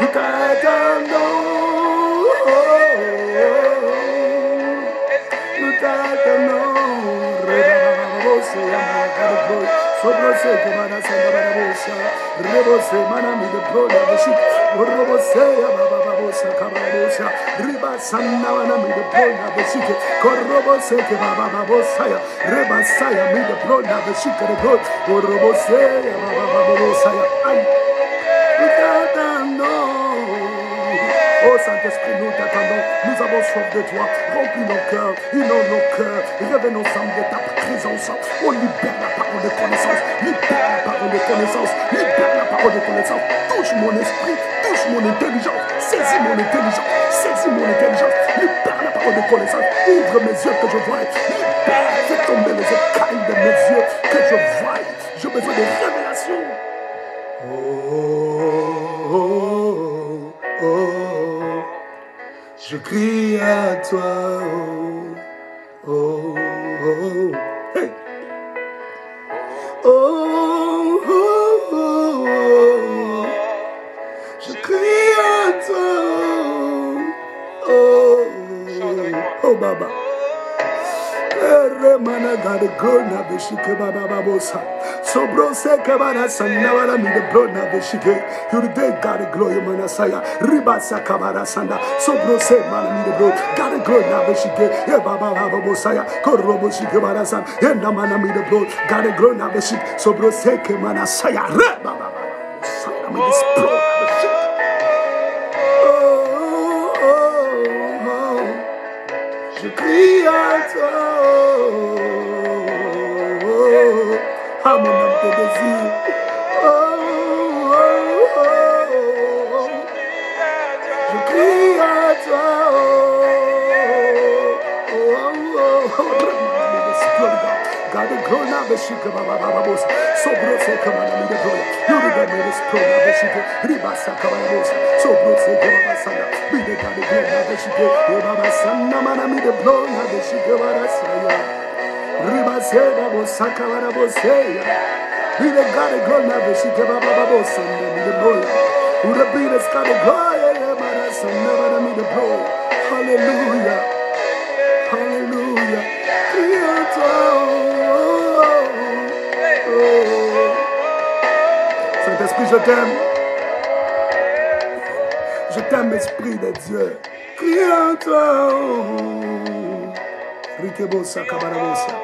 Nous t'attendons. Nous t'attendons. Sobrose que mana sanda barabosa, rebose mana mi de pro de shit, robose ya baba babosa kababosa, riba sanda mana mi de pro de shit, korobose que baba babosa ya, reba saya mi de pro de shit de god, robose ya baba babosa ya. Oh Saint-Esprit, nous t'attendons, nous avons soif de toi, remplis nos cœurs, inonde nos cœurs, réveille nos âmes de ta présence, on libère la parole de connaissance, libère la parole de connaissance, libère la parole de connaissance, touche mon esprit, touche mon intelligence, saisis mon intelligence, saisis mon intelligence, libère la parole de connaissance, ouvre mes yeux que je voie, libère, fais tomber les écailles de mes yeux que je voie, j'ai besoin de révélation. Je crie à toi, oh, oh, hey. Oh, oh, oh, oh. Je crie à toi, oh, oh, Baba. Remana got a girl now, the shike Baba Babosa. So bro say kabara sanda mi the bro na the shike. You the day got a glory manasaya. Ribasa kabara sanda. So bro say man mi the bro got a glory na the shike. Yeah Baba Babosaya. Korobo shike barasan. Yeah na man mi the bro got a glory na the shike. So bro say ke manasaya. Re Baba Babosaya mi the bro na the shike. Je crie à toi, à mon âme te désire. Je crie à toi, God, the grown up, the shika, Baba, so broke, say, come on, I need a glory. You the God made us grown up, the shika, Ribasa, Kababosa, so broke, say, come on, Sanda, be the God, the grown up, the shika, Baba, Sanda, man, I need a blow, now the shika, Barasaya, Ribasa, Babosa, Kabarabosea, be the God, the grown up, the shika, Baba, Sanda, be the blow, who the beat us, God, the glory, Barasanda, man, I need a blow, hallelujah, hallelujah, Saint-Esprit, je t'aime. Je t'aime, Esprit de Dieu. Crie à toi. Rikebosa, Kabarabosa.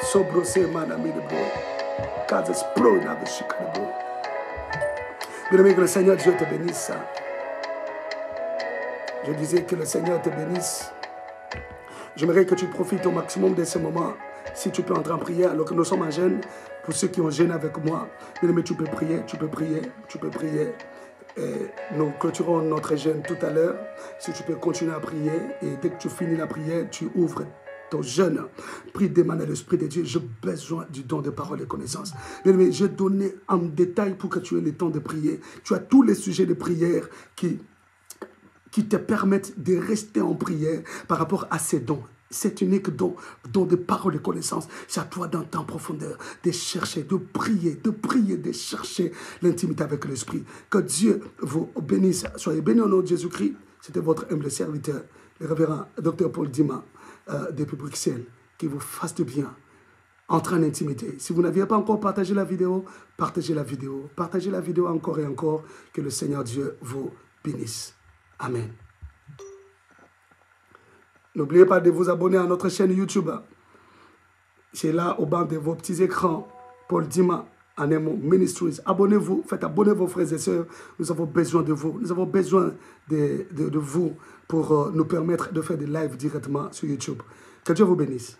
Sobrose, manami de bro. Cause it's pro na de chicane. Bien-aimé, que le Seigneur Dieu te bénisse. Je disais que le Seigneur te bénisse. J'aimerais que tu profites au maximum de ce moment. Si tu peux entrer en prière, alors que nous sommes en jeûne, pour ceux qui ont jeûné avec moi, mais tu peux prier, tu peux prier, tu peux prier. Et nous clôturons notre jeûne tout à l'heure. Si tu peux continuer à prier, et dès que tu finis la prière, tu ouvres ton jeûne. Prie, demande à l'Esprit de Dieu, j'ai besoin du don de parole et connaissance. Mais j'ai donné en détail pour que tu aies le temps de prier. Tu as tous les sujets de prière qui te permettent de rester en prière par rapport à ces dons. C'est unique don de parole et connaissance. C'est à toi d'entrer en profondeur, de chercher, de prier, de chercher l'intimité avec l'Esprit. Que Dieu vous bénisse. Soyez bénis au nom de Jésus-Christ. C'était votre humble serviteur, le révérend Dr Paul Dima, depuis Bruxelles. Qui vous fasse du bien. Entrez en intimité. Si vous n'aviez pas encore partagé la vidéo, partagez la vidéo. Partagez la vidéo encore et encore. Que le Seigneur Dieu vous bénisse. Amen. N'oubliez pas de vous abonner à notre chaîne YouTube. C'est là au bas de vos petits écrans. Paul Dima, Anemo Ministries. Abonnez-vous, faites abonner vos frères et sœurs. Nous avons besoin de vous. Nous avons besoin de vous pour nous permettre de faire des lives directement sur YouTube. Que Dieu vous bénisse.